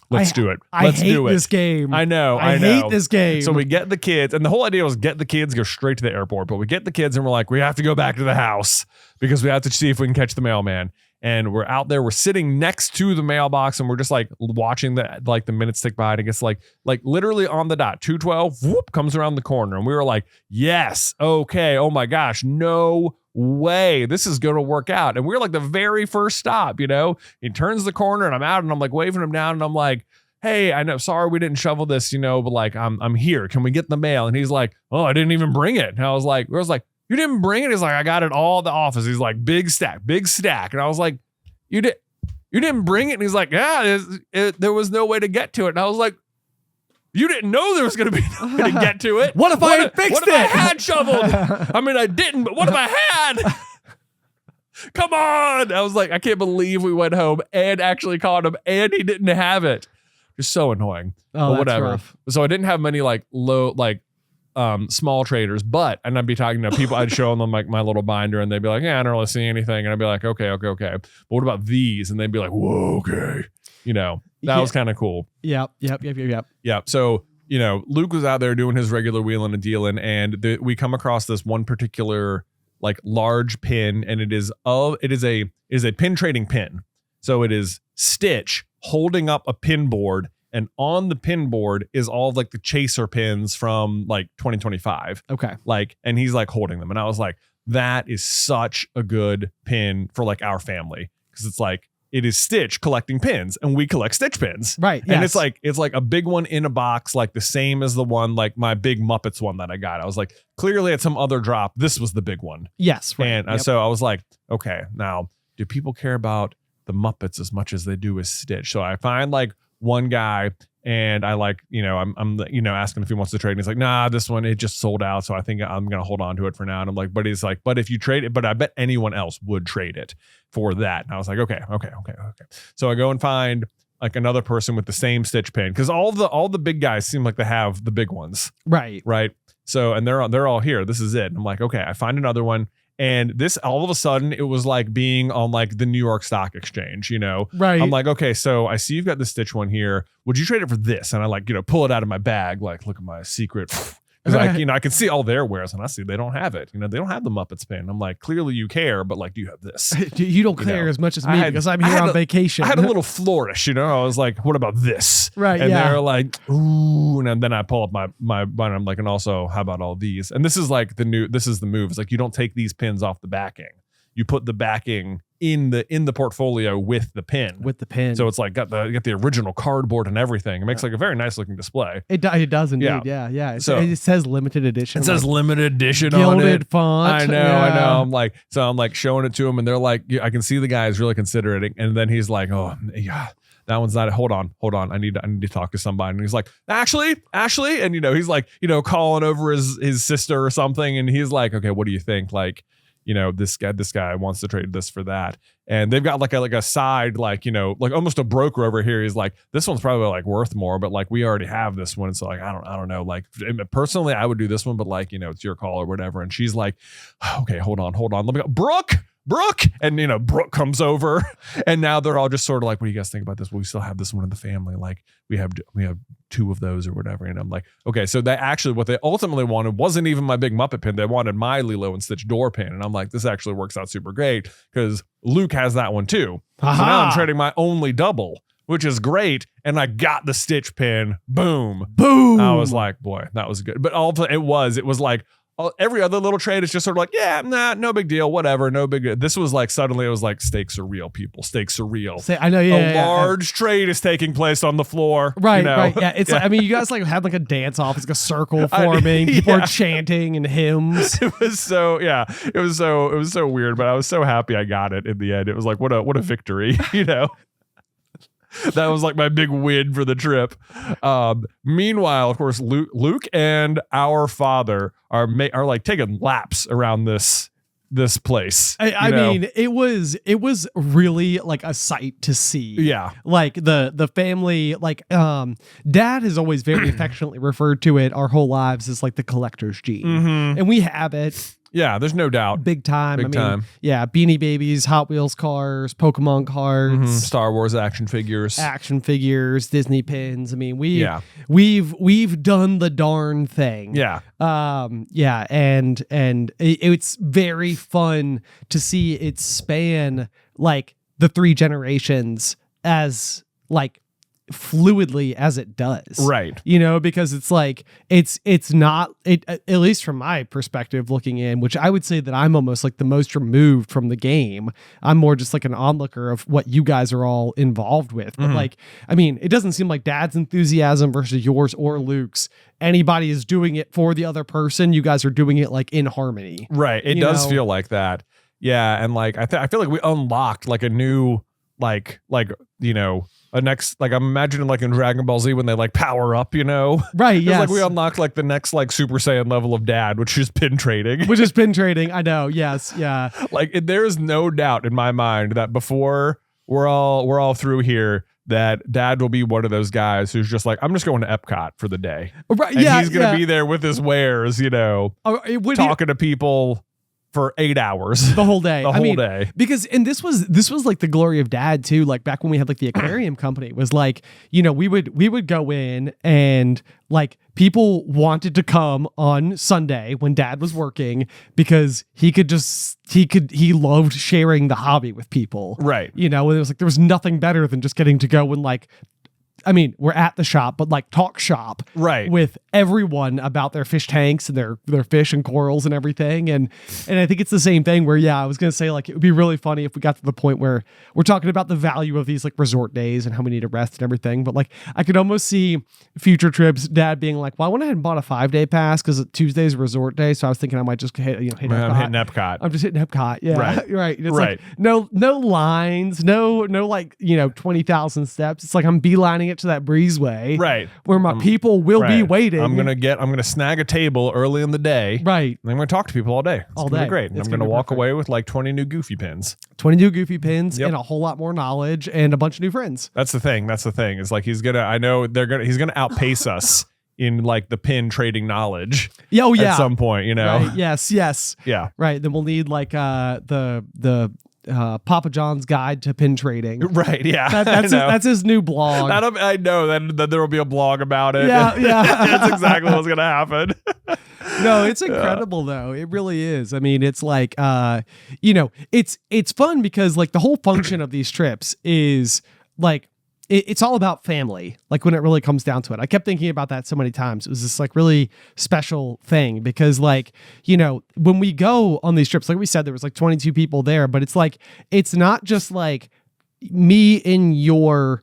let's do it. Let's do it. This game. I know. I hate this game. So we get the kids, and the whole idea was get the kids, go straight to the airport. But we get the kids, and we're like, we have to go back to the house because we have to see if we can catch the mailman. And we're out there, we're sitting next to the mailbox, and we're just like watching the minutes tick by, and it gets like literally on the dot, 2:12, whoop, comes around the corner. And we were like, yes, okay, oh my gosh, no way, this is going to work out. And we're like the very first stop, he turns the corner, and I'm out, and I'm like waving him down, and I'm like, hey, I know, sorry we didn't shovel this, but like I'm here, can we get the mail? And he's like, oh, I didn't even bring it. And I was like, you didn't bring it? He's like, I got it all at the office. He's like, big stack. And I was like, you did? You didn't bring it. And he's like, yeah, there was no way to get to it. And I was like, you didn't know there was going to be no way to get to it. What if I had fixed What if I had shoveled? I mean, I didn't, but what if I had? Come on. I was like, I can't believe we went home and actually caught him and he didn't have it. Just so annoying. Oh, but whatever. rough. So I didn't have many like small traders, and I'd be talking to people, I'd show them like my little binder and they'd be like, yeah, I don't really see anything. And I'd be like, okay. But what about these? And they'd be like, whoa, okay. That was kind of cool. Yep. Yeah. So, Luke was out there doing his regular wheeling and dealing, and we come across this one particular like large pin, and it is a pin trading pin. So it is Stitch holding up a pin board, and on the pin board is all of like the chaser pins from like 2025. Okay. And he's like holding them. And I was like, that is such a good pin for like our family. Cause it's like, it is Stitch collecting pins and we collect Stitch pins. Right. And yes. it's like a big one in a box, like the same as the one, like my big Muppets one that I got. I was like, clearly at some other drop, this was the big one. Yes. Right. And so I was like, okay, now do people care about the Muppets as much as they do with Stitch? So I find like one guy and I like, I'm asking if he wants to trade. And he's like, nah, this one, it just sold out. So I think I'm going to hold on to it for now. And I'm like, but he's like, but if you trade it, but I bet anyone else would trade it for that. And I was like, okay. So I go and find like another person with the same Stitch pin. Cause all the big guys seem like they have the big ones. Right. Right. So, and they're all here. This is it. And I'm like, okay, I find another one. And this, all of a sudden, it was like being on like the New York Stock Exchange, Right. I'm like, okay, so I see you've got the Stitch one here. Would you trade it for this? And I like, pull it out of my bag, like, look at my secret. Because I can see all their wares, and I see they don't have it. They don't have the Muppets pin. I'm like, clearly you care, but like, do you have this? You don't care as much as me because I'm here on vacation. I had a little flourish, I was like, what about this? Right. And yeah. they're like, ooh. And then I pull up my binder. I'm like, and also, how about all these? And this is like this is the move. It's like, you don't take these pins off the backing. You put the backing in the portfolio with the pin. So it's like got the original cardboard and everything. It makes like a very nice looking display. It does indeed. Yeah. So it says limited edition. It says limited edition gilded on it. Font. I know. I'm like showing it to him, and they're like, I can see the guy is really considering it. And then he's like, oh yeah, that one's not. Hold on. I need to talk to somebody. And he's like, Ashley, and he's like, calling over his sister or something. And he's like, okay, what do you think? Like, this guy wants to trade this for that. And they've got like a side, like almost a broker over here. He's like, this one's probably like worth more, but like we already have this one. So like, I don't know. Like personally, I would do this one, but like, it's your call or whatever. And she's like, okay, hold on. Let me go. Brooke. And Brooke comes over, and now they're all just sort of like, what do you guys think about this? Well, we still have this one in the family. Like we have 2 of those or whatever. And I'm like, okay, so they actually, what they ultimately wanted wasn't even my big Muppet pin. They wanted my Lilo and Stitch door pin. And I'm like, this actually works out super great because Luke has that one too. Aha. So now I'm trading my only double, which is great. And I got the Stitch pin. Boom. I was like, boy, that was good. But also it was like, every other little trade is just sort of like, yeah, nah, no big deal, whatever, no big deal. This was like, suddenly it was like, stakes are real, people. Stakes are real. I know, yeah. A large trade is taking place on the floor. Right. Yeah. It's like, I mean, you guys like had like a dance off. It's like a circle forming. People are chanting and hymns. It was so weird, but I was so happy I got it in the end. It was like, what a victory, That was like my big win for the trip. Meanwhile, of course, Luke and our father are like taking laps around this place. I mean, it was really like a sight to see. Yeah. Like the family, like Dad has always very affectionately referred to it our whole lives as like the collector's gene. Mm-hmm. And we have it. Yeah, there's no doubt. Big time. Yeah, Beanie Babies, Hot Wheels cars, Pokemon cards, Star Wars action figures, Disney pins. I mean, we've done the darn thing. Yeah. And it's very fun to see it span like the 3 generations as like fluidly as it does, right? Because it's like it's not at least from my perspective looking in, which I would say that I'm almost like the most removed from the game. I'm more just like an onlooker of what you guys are all involved with. But like, I mean, it doesn't seem like Dad's enthusiasm versus yours or Luke's. Anybody is doing it for the other person. You guys are doing it like in harmony, right? It does feel like that, yeah. And like I feel like we unlocked like a new like a next, like I'm imagining like in Dragon Ball Z when they like power up, Right. Yes. Like we unlock like the next like Super Saiyan level of dad, which is pin trading. Which is pin trading. I know. Yes. Yeah. Like there is no doubt in my mind that before we're all through here, that dad will be one of those guys who's just like, I'm just going to Epcot for the day. Right. And Yeah. he's going to be there with his wares, talking to people for 8 hours. The whole day. The whole day. Because, and this was like the glory of dad too. Like back when we had like the aquarium company, it was like, we would go in and like people wanted to come on Sunday when dad was working because he loved sharing the hobby with people. Right. It was like, there was nothing better than just getting to go and like, we're at the shop, but like talk shop with everyone about their fish tanks and their fish and corals and everything. And I think it's the same thing where, I was going to say like, it would be really funny if we got to the point where we're talking about the value of these like resort days and how we need to rest and everything. But like, I could almost see future trips, dad being like, well, I went ahead and bought a 5-day pass because Tuesday's a resort day. So I was thinking I might just hit Epcot. I'm hitting Epcot. I'm just hitting Epcot. Yeah. Right. Right. It's like no lines, no like, 20,000 steps. It's like I'm beelining it to that breezeway, right, where my people will be waiting. I'm gonna snag a table early in the day, right, and I'm gonna talk to people all day. It's gonna be great. And I'm gonna walk away with like 20 new goofy pins, 20 new goofy pins, and a whole lot more knowledge and a bunch of new friends. That's the thing. Is like he's gonna outpace us in like the pin trading knowledge. At some point, Right. Yes. Yeah. Right. Then we'll need like the Papa John's Guide to Pin Trading. Right. Yeah. That's his new blog. I know that there will be a blog about it. Yeah. That's exactly what's gonna happen. No, it's incredible though. It really is. It's like it's fun because like the whole function of these trips is like it's all about family, like when it really comes down to it. I kept thinking about that so many times. It was this like really special thing because like, when we go on these trips, like we said, there was like 22 people there, but it's like, it's not just like me and your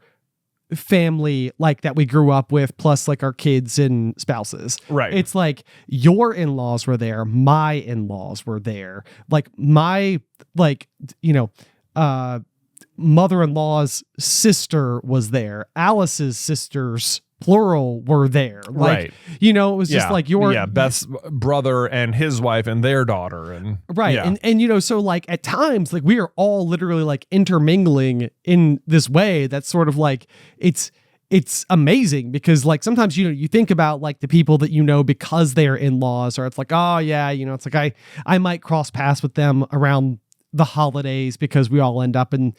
family like that we grew up with plus like our kids and spouses. Right. It's like your in-laws were there. My in-laws were there. Like my, like, mother-in-law's sister was there. Alice's sisters, plural, were there. Like, it was just like your Beth's brother and his wife and their daughter, and and so like at times like we are all literally like intermingling in this way that's sort of like it's amazing because like sometimes you think about like the people that because they are in-laws, or it's like, oh yeah, it's like I might cross paths with them around the holidays because we all end up in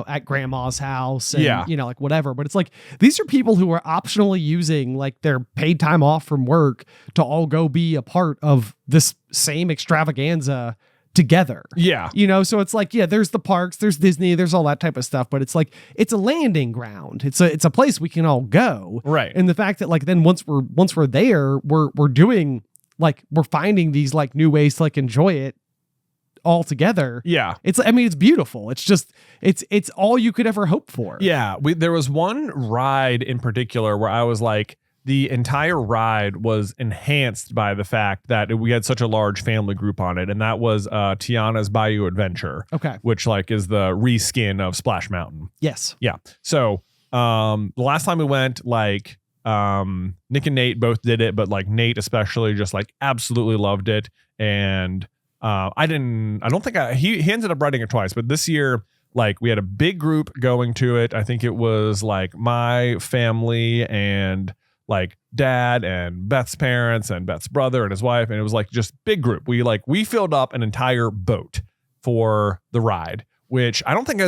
at grandma's house and like whatever. But it's like these are people who are optionally using like their paid time off from work to all go be a part of this same extravaganza together. So it's like, there's the parks, there's Disney, there's all that type of stuff, but it's like it's a landing ground. It's a place we can all go. Right. And the fact that like then once we're there, we're doing like we're finding these like new ways to like enjoy it all together. It's beautiful. It's just it's all you could ever hope for. There was one ride in particular where I was like, the entire ride was enhanced by the fact that we had such a large family group on it, and that was Tiana's Bayou Adventure, which like is the reskin of Splash Mountain. So the last time we went, like Nick and Nate both did it, but like Nate especially just like absolutely loved it. And he ended up riding it twice, but this year, like we had a big group going to it. I think it was like my family and like dad and Beth's parents and Beth's brother and his wife. And it was like just big group. We filled up an entire boat for the ride, which I don't think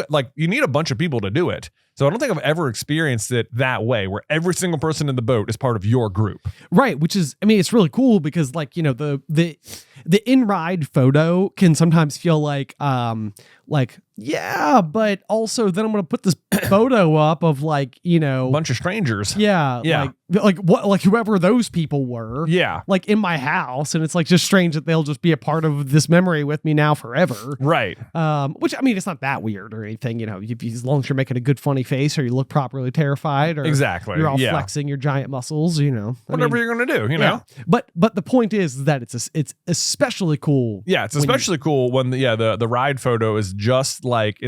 like you need a bunch of people to do it. So I don't think I've ever experienced it that way, where every single person in the boat is part of your group. Right. Which is, it's really cool because like, the in-ride photo can sometimes feel like, but also then I'm going to put this photo up of like, a bunch of strangers. Like whoever those people were. Like in my house. And it's like just strange that they'll just be a part of this memory with me now forever. Right. Which, it's not that weird or anything, as long as you're making a good, funny face or you look properly terrified or Exactly. you're all Yeah. flexing your giant muscles, I Whatever mean, you're gonna do, you know. But the point is that it's especially cool. Yeah, it's especially cool when the ride photo is just like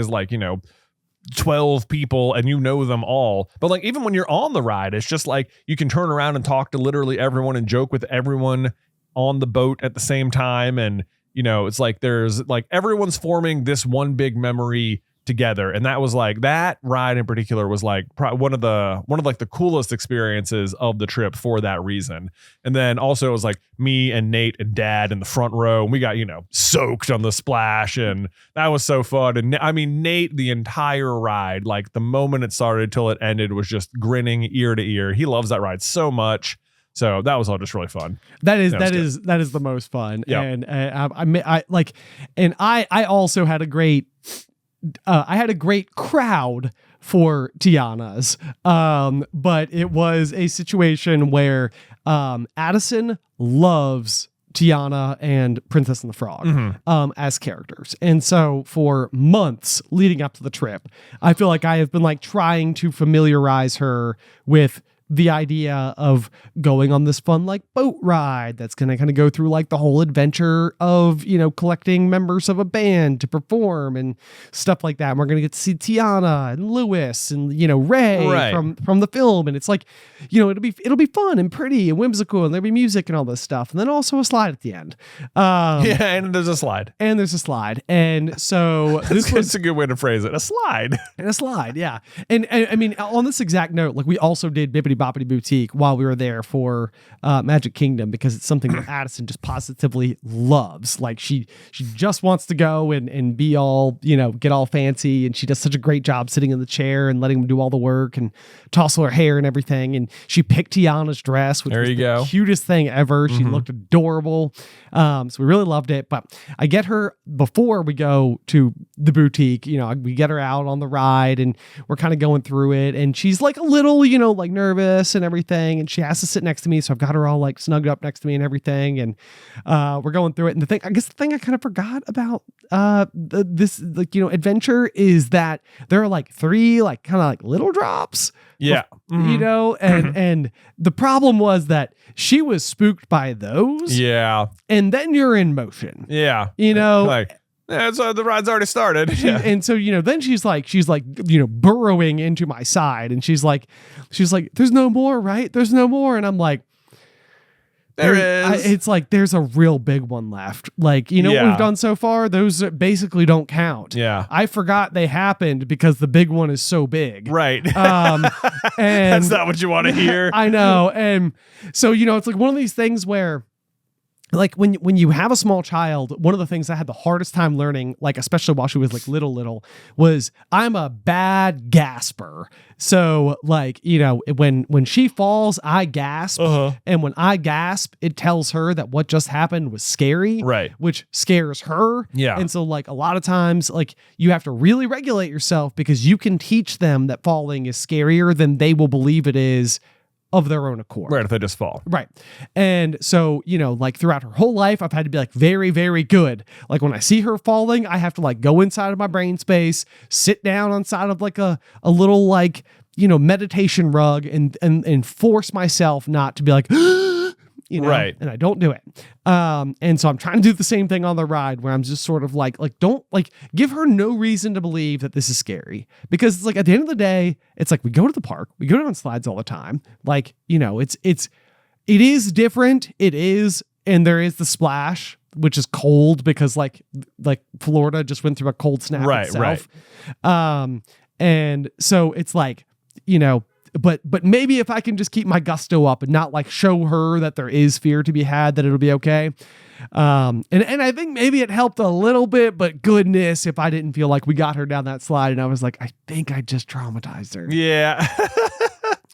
12 people and you know them all. But like even when you're on the ride, it's just like you can turn around and talk to literally everyone and joke with everyone on the boat at the same time. And it's like there's like everyone's forming this one big memory together. And that was like that ride in particular was like one of the coolest experiences of the trip for that reason. And then also it was like me and Nate and Dad in the front row, and we got soaked on the splash, and that was so fun. And I mean, Nate, the entire ride, like the moment it started till it ended, was just grinning ear to ear. He loves that ride so much. So that was all just really fun. That is the most fun. Yep. And I also had a great crowd for Tiana's. But it was a situation where Addison loves Tiana and Princess and the Frog as characters. And so for months leading up to the trip, I feel like I have been like trying to familiarize her with the idea of going on this fun like boat ride that's going to kind of go through like the whole adventure of collecting members of a band to perform and stuff like that. And we're going to get to see Tiana and Lewis and Ray from the film, and it's like it'll be fun and pretty and whimsical, and there'll be music and all this stuff, and then also a slide at the end. And there's a slide, and so this was a good way to phrase it, a slide. Yeah. And I mean, on this exact note, like we also did Bippity Boppity Boutique while we were there for Magic Kingdom, because it's something that Addison just positively loves. Like she just wants to go and be all, get all fancy, and she does such a great job sitting in the chair and letting them do all the work and tousle her hair and everything. And she picked Tiana's dress, which was the cutest thing ever. She looked adorable. So we really loved it. But I get her before we go to the boutique, we get her out on the ride and we're kind of going through it, and she's like a little, like nervous and everything, and she has to sit next to me, so I've got her all like snugged up next to me and everything, and we're going through it. And the thing I kind of forgot about this adventure is that there are like 3 like kind of like little drops. Yeah. And the problem was that she was spooked by those. Yeah. And then you're in motion. Yeah. Like, yeah, so the ride's already started. And so, then she's like, burrowing into my side, and she's like, there's no more, right? There's no more. And I'm like, there is. It's like, there's a real big one left. Like, what we've done so far, those basically don't count. Yeah. I forgot they happened because the big one is so big. Right. And that's not what you want to hear. I know. And so, it's like one of these things where, like when you have a small child, one of the things I had the hardest time learning, like especially while she was like little, was I'm a bad gasper. So like, when she falls, I gasp. And when I gasp, it tells her that what just happened was scary. Right. Which scares her. Yeah. And so like a lot of times, like you have to really regulate yourself, because you can teach them that falling is scarier than they will believe it is of their own accord. Right, if they just fall. Right. And so, like throughout her whole life, I've had to be like very, very good. Like when I see her falling, I have to like go inside of my brain space, sit down on side of like a little like, meditation rug and force myself not to be like, right. And I don't do it. And so I'm trying to do the same thing on the ride, where I'm just sort of like don't like give her no reason to believe that this is scary, because it's like at the end of the day, it's like we go to the park, we go down slides all the time. Like, it is different. It is. And there is the splash, which is cold because like Florida just went through a cold snap itself. Right. And so it's like, but maybe if I can just keep my gusto up and not like show her that there is fear to be had, that it'll be okay. And I think maybe it helped a little bit, but goodness, if I didn't feel like we got her down that slide and I was like, I think I just traumatized her. Yeah.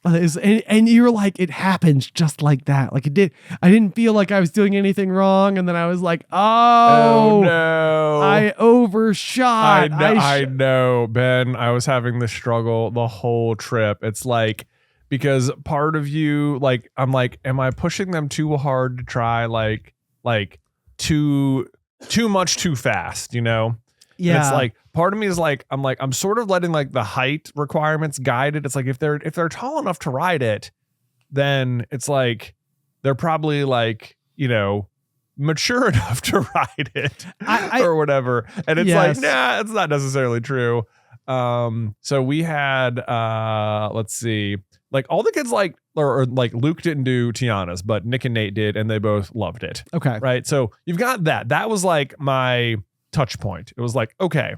And you're like, it happens just like that. Like it did. I didn't feel like I was doing anything wrong. And then I was like, oh no, I overshot. I know, Ben. I was having this struggle the whole trip. It's like, because part of you, like, I'm like, am I pushing them too hard to try like too much too fast, Yeah. And it's like, part of me is like, I'm sort of letting like the height requirements guide it. It's like, if they're tall enough to ride it, then it's like, they're probably like, mature enough to ride it or whatever. And it's like, nah, it's not necessarily true. So we had, let's see, like all the kids like, or like Luke didn't do Tiana's, but Nick and Nate did, and they both loved it. Okay. Right. So you've got that. That was like my touch point. It was like, okay,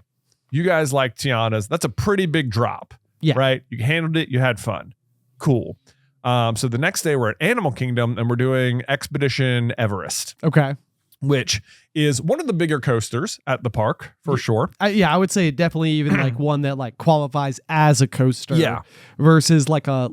you guys like Tiana's. That's a pretty big drop. Yeah. Right. You handled it. You had fun. Cool. So the next day we're at Animal Kingdom and we're doing Expedition Everest. Okay. Which is one of the bigger coasters at the park for sure. I would say definitely even like one that like qualifies as a coaster. Yeah. Versus like a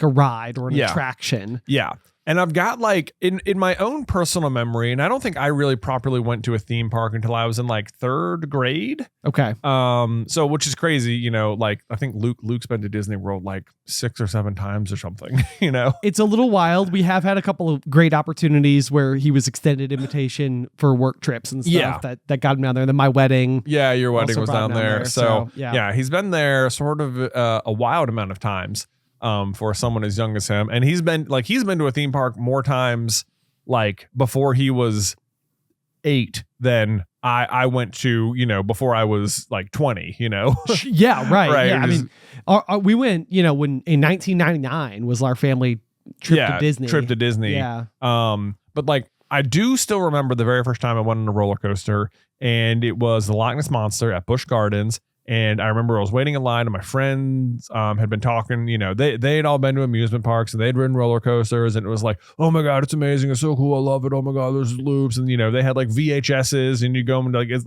ride or an attraction. Yeah. And I've got like in my own personal memory, and I don't think I really properly went to a theme park until I was in like 3rd grade. Okay. So which is crazy, like I think Luke's been to Disney World like 6 or 7 times or something, It's a little wild. We have had a couple of great opportunities where he was extended invitation for work trips and stuff that got him down there. And then my wedding. Yeah, your wedding was down there. So yeah, he's been there sort of a wild amount of times. For someone as young as him, and he's been to a theme park more times like before he was 8 than I went to before I was like 20. Yeah, right. Right. Yeah, I mean, we went when in 1999 was our family trip to Disney. Yeah. But like I do still remember the very first time I went on a roller coaster, and it was the Loch Ness Monster at Busch Gardens. And I remember I was waiting in line and my friends had been talking, they had all been to amusement parks and they'd ridden roller coasters, and it was like, oh my God, it's amazing. It's so cool. I love it. Oh my God, there's loops. And, they had like VHSs, and you go and like, it's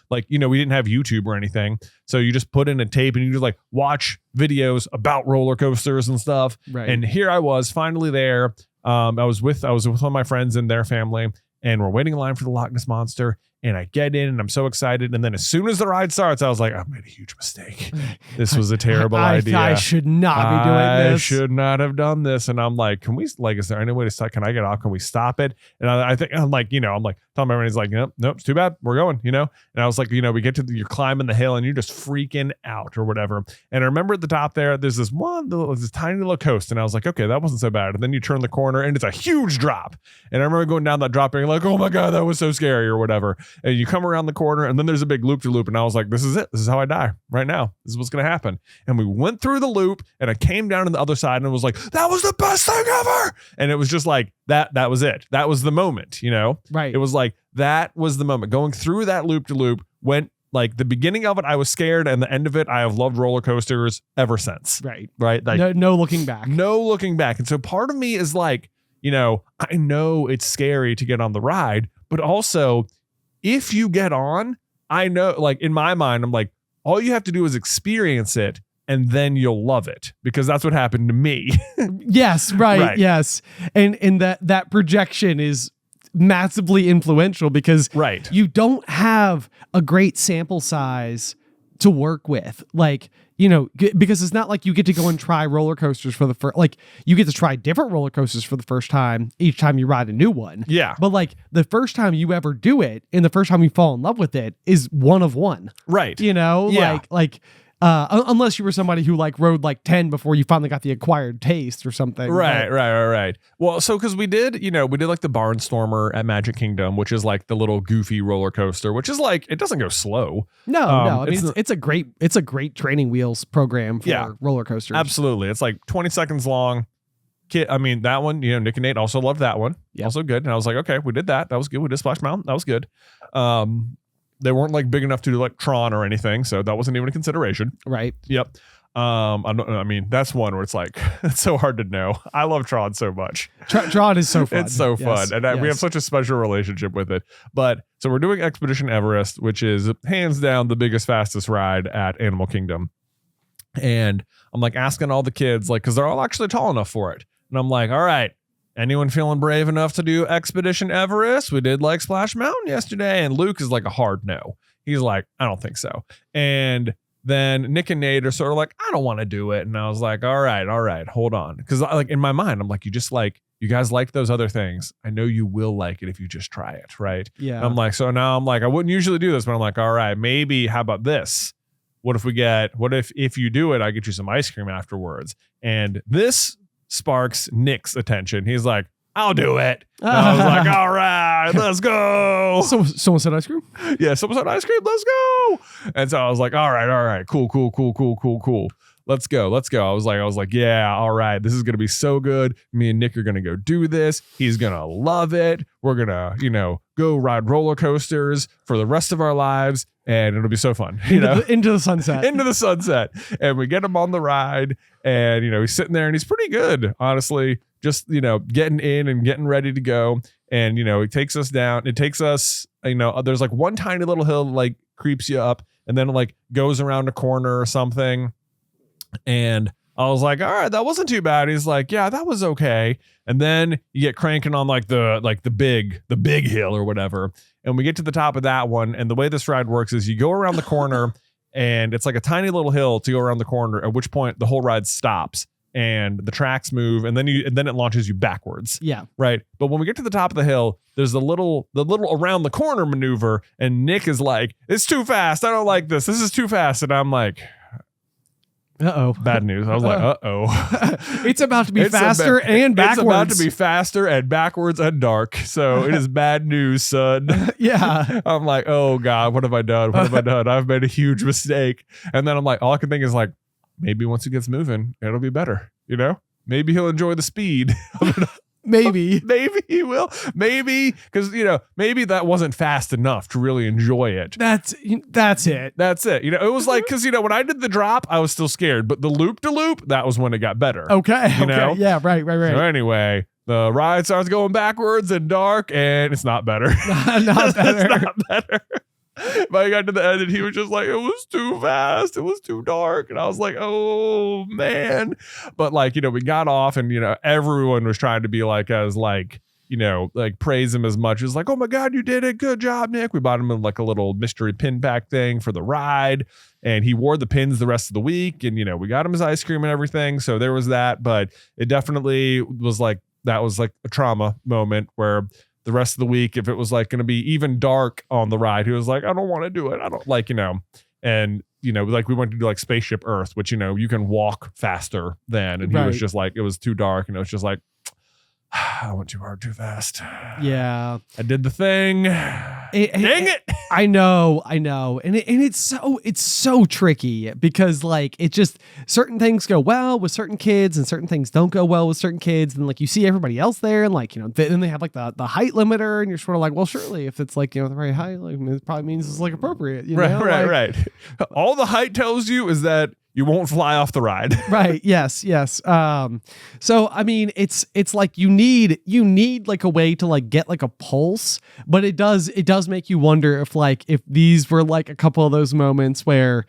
like, we didn't have YouTube or anything. So you just put in a tape and you just like watch videos about roller coasters and stuff. Right. And here I was finally there. I was with one of my friends and their family, and we're waiting in line for the Loch Ness Monster. And I get in and I'm so excited. And then as soon as the ride starts, I was like, I made a huge mistake. This was a terrible idea. I should not be doing this. I should not have done this. And I'm like, is there any way to stop? Can I get off? Can we stop it? And I think I'm like, telling my friend, he's like, nope, it's too bad. We're going, And I was like, we get to you're climbing the hill and you're just freaking out or whatever. And I remember at the top there, there's this tiny little coast. And I was like, okay, that wasn't so bad. And then you turn the corner and it's a huge drop. And I remember going down that drop being like, oh my God, that was so scary or whatever. And you come around the corner and then there's a big loop-de-loop. And I was like, this is it. This is how I die right now. This is what's going to happen. And we went through the loop and I came down on the other side and was like, that was the best thing ever. And it was just like, that was it. That was the moment, Right. It was like, that was the moment. Going through that loop-de-loop went like the beginning of it, I was scared. And the end of it, I have loved roller coasters ever since. Right. Right. Like, no looking back. No looking back. And so part of me is like, I know it's scary to get on the ride, but also if you get on, I know, like in my mind, I'm like, all you have to do is experience it and then you'll love it, because that's what happened to me. Yes. Right. Yes. And that projection is massively influential because you don't have a great sample size to work with. Like, because it's not like you get to go and try roller coasters for the first, like you get to try different roller coasters for the first time each time you ride a new one. Yeah. But like the first time you ever do it and the first time you fall in love with it is one of one. Right. Yeah. Like unless you were somebody who like rode like 10 before you finally got the acquired taste or something. Right. Well, so because we did like the Barnstormer at Magic Kingdom, which is like the little goofy roller coaster, which is like, it doesn't go slow. No. I mean, it's a great training wheels program for roller coasters. Absolutely. It's like 20 seconds long. I mean, that one, Nick and Nate also loved that one. Yep. Also good. And I was like, okay, we did that. That was good. We did Splash Mountain. That was good. They weren't like big enough to do like Tron or anything, so that wasn't even a consideration. Right. Yep. I mean, that's one where it's like, it's so hard to know. I love Tron so much. Tron is so fun. It's so fun. And we have such a special relationship with it. But so we're doing Expedition Everest, which is hands down the biggest, fastest ride at Animal Kingdom. And I'm like asking all the kids, like, because they're all actually tall enough for it. And I'm like, all right, anyone feeling brave enough to do Expedition Everest? We did like Splash Mountain yesterday. And Luke is like a hard no. He's like, I don't think so. And then Nick and Nate are sort of like, I don't want to do it. And I was like, all right, hold on. Because like in my mind, I'm like, you you guys liked those other things. I know you will like it if you just try it, right? Yeah. And I'm like, so now I'm like, I wouldn't usually do this, but I'm like, all right, maybe how about this? What if you do it, I get you some ice cream afterwards? And this sparks Nick's attention. He's like, I'll do it. And I was like, all right, let's go. So someone said ice cream? Yeah, someone said ice cream, let's go. And so I was like, all right, cool. Let's go. I was like, yeah, all right. This is going to be so good. Me and Nick are going to go do this. He's going to love it. We're going to, go ride roller coasters for the rest of our lives. And it'll be so fun, Into the sunset. Into the sunset. And we get him on the ride and, he's sitting there and he's pretty good, honestly, just, getting in and getting ready to go. And, it takes us down. It takes us, there's like one tiny little hill, like creeps you up and then like goes around a corner or something. And I was like, all right, that wasn't too bad. He's like, yeah, that was okay. And then you get cranking on like the big hill or whatever. And we get to the top of that one. And the way this ride works is you go around the corner and it's like a tiny little hill to go around the corner, at which point the whole ride stops and the tracks move and then it launches you backwards. Yeah. Right. But when we get to the top of the hill, there's the little around the corner maneuver. And Nick is like, it's too fast. I don't like this. This is too fast. And I'm like, uh-oh. Bad news. I was like, uh-oh. It's about to be faster and backwards. It's about to be faster and backwards and dark. So it is bad news, son. Yeah. I'm like, oh God, what have I done? I've made a huge mistake. And then I'm like, all I can think is like, maybe once he gets moving, it'll be better. Maybe he'll enjoy the speed. Maybe he will. Maybe because maybe that wasn't fast enough to really enjoy it. That's it. It was like because when I did the drop, I was still scared, but the loop to loop, that was when it got better. Okay. Yeah. Right. So anyway, the ride starts going backwards and dark, and it's not better. Not better. It's not better. But I got to the end and he was just like, it was too fast. It was too dark. And I was like, oh man. But like, we got off and, everyone was trying to be like, as like, like praise him as much as like, oh my God, you did it. Good job, Nick. We bought him like a little mystery pin pack thing for the ride. And he wore the pins the rest of the week. And, we got him his ice cream and everything. So there was that. But it definitely was like, that was like a trauma moment where the rest of the week, if it was like going to be even dark on the ride, he was like, I don't want to do it. I don't like, and, like we went to do like Spaceship Earth, which, you can walk faster than, and he was just like, it was too dark. And it was just like, I went too hard, too fast. Yeah. I did the thing. Dang it. I know. And it's so tricky because like, it just, certain things go well with certain kids and certain things don't go well with certain kids. And like, you see everybody else there and like, then they have like the height limiter and you're sort of like, well, surely if it's like, the very high, like it probably means it's like appropriate. Right. All the height tells you is that you won't fly off the ride. Right. Yes. So, I mean, it's like you need like a way to like get like a pulse, but it does make you wonder if these were like a couple of those moments where,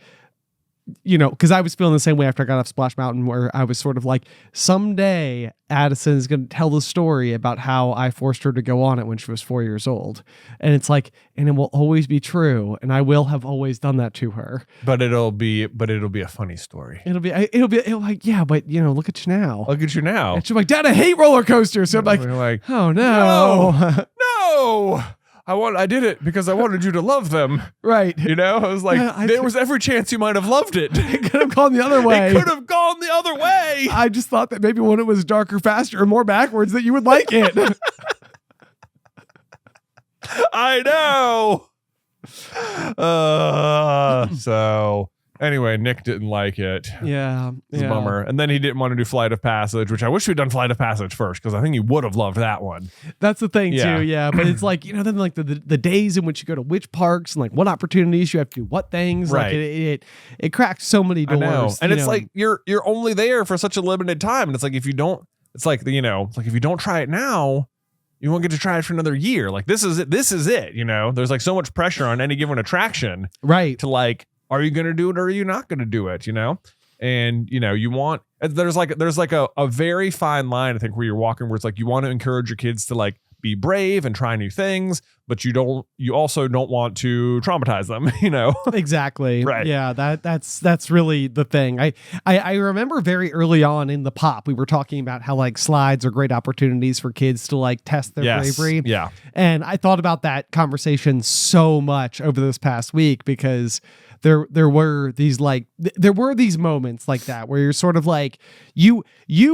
because I was feeling the same way after I got off Splash Mountain, where I was sort of like, someday Addison is going to tell the story about how I forced her to go on it when she was 4 years old. And it's like, and it will always be true. And I will have always done that to her. But it'll be a funny story. It'll be like, yeah, but look at you now. Look at you now. And she's like, Dad, I hate roller coasters. So I'm like, oh no. No. I did it because I wanted you to love them. Right. I was like, there was every chance you might have loved it. It could have gone the other way. I just thought that maybe when it was darker, faster, or more backwards that you would like it. I know. So anyway, Nick didn't like it. Yeah. It's a bummer. And then he didn't want to do Flight of Passage, which I wish we'd done Flight of Passage first because I think he would have loved that one. That's the thing too. Yeah. But it's like, then like the days in which you go to which parks and like what opportunities you have to do what things. Right. Like it cracks so many doors. I know. And it's like you're only there for such a limited time. And it's like if you don't if you don't try it now, you won't get to try it for another year. Like this is it. There's like so much pressure on any given attraction. Right. To like, are you going to do it or are you not going to do it? And you want, there's like a very fine line, I think, where you're walking, where it's like, you want to encourage your kids to like be brave and try new things, but you also don't want to traumatize them, Exactly. Right. Yeah, that's really the thing. I remember very early on in the pop, we were talking about how like slides are great opportunities for kids to like test their bravery. Yeah. And I thought about that conversation so much over this past week because there were these moments like that where you're sort of like you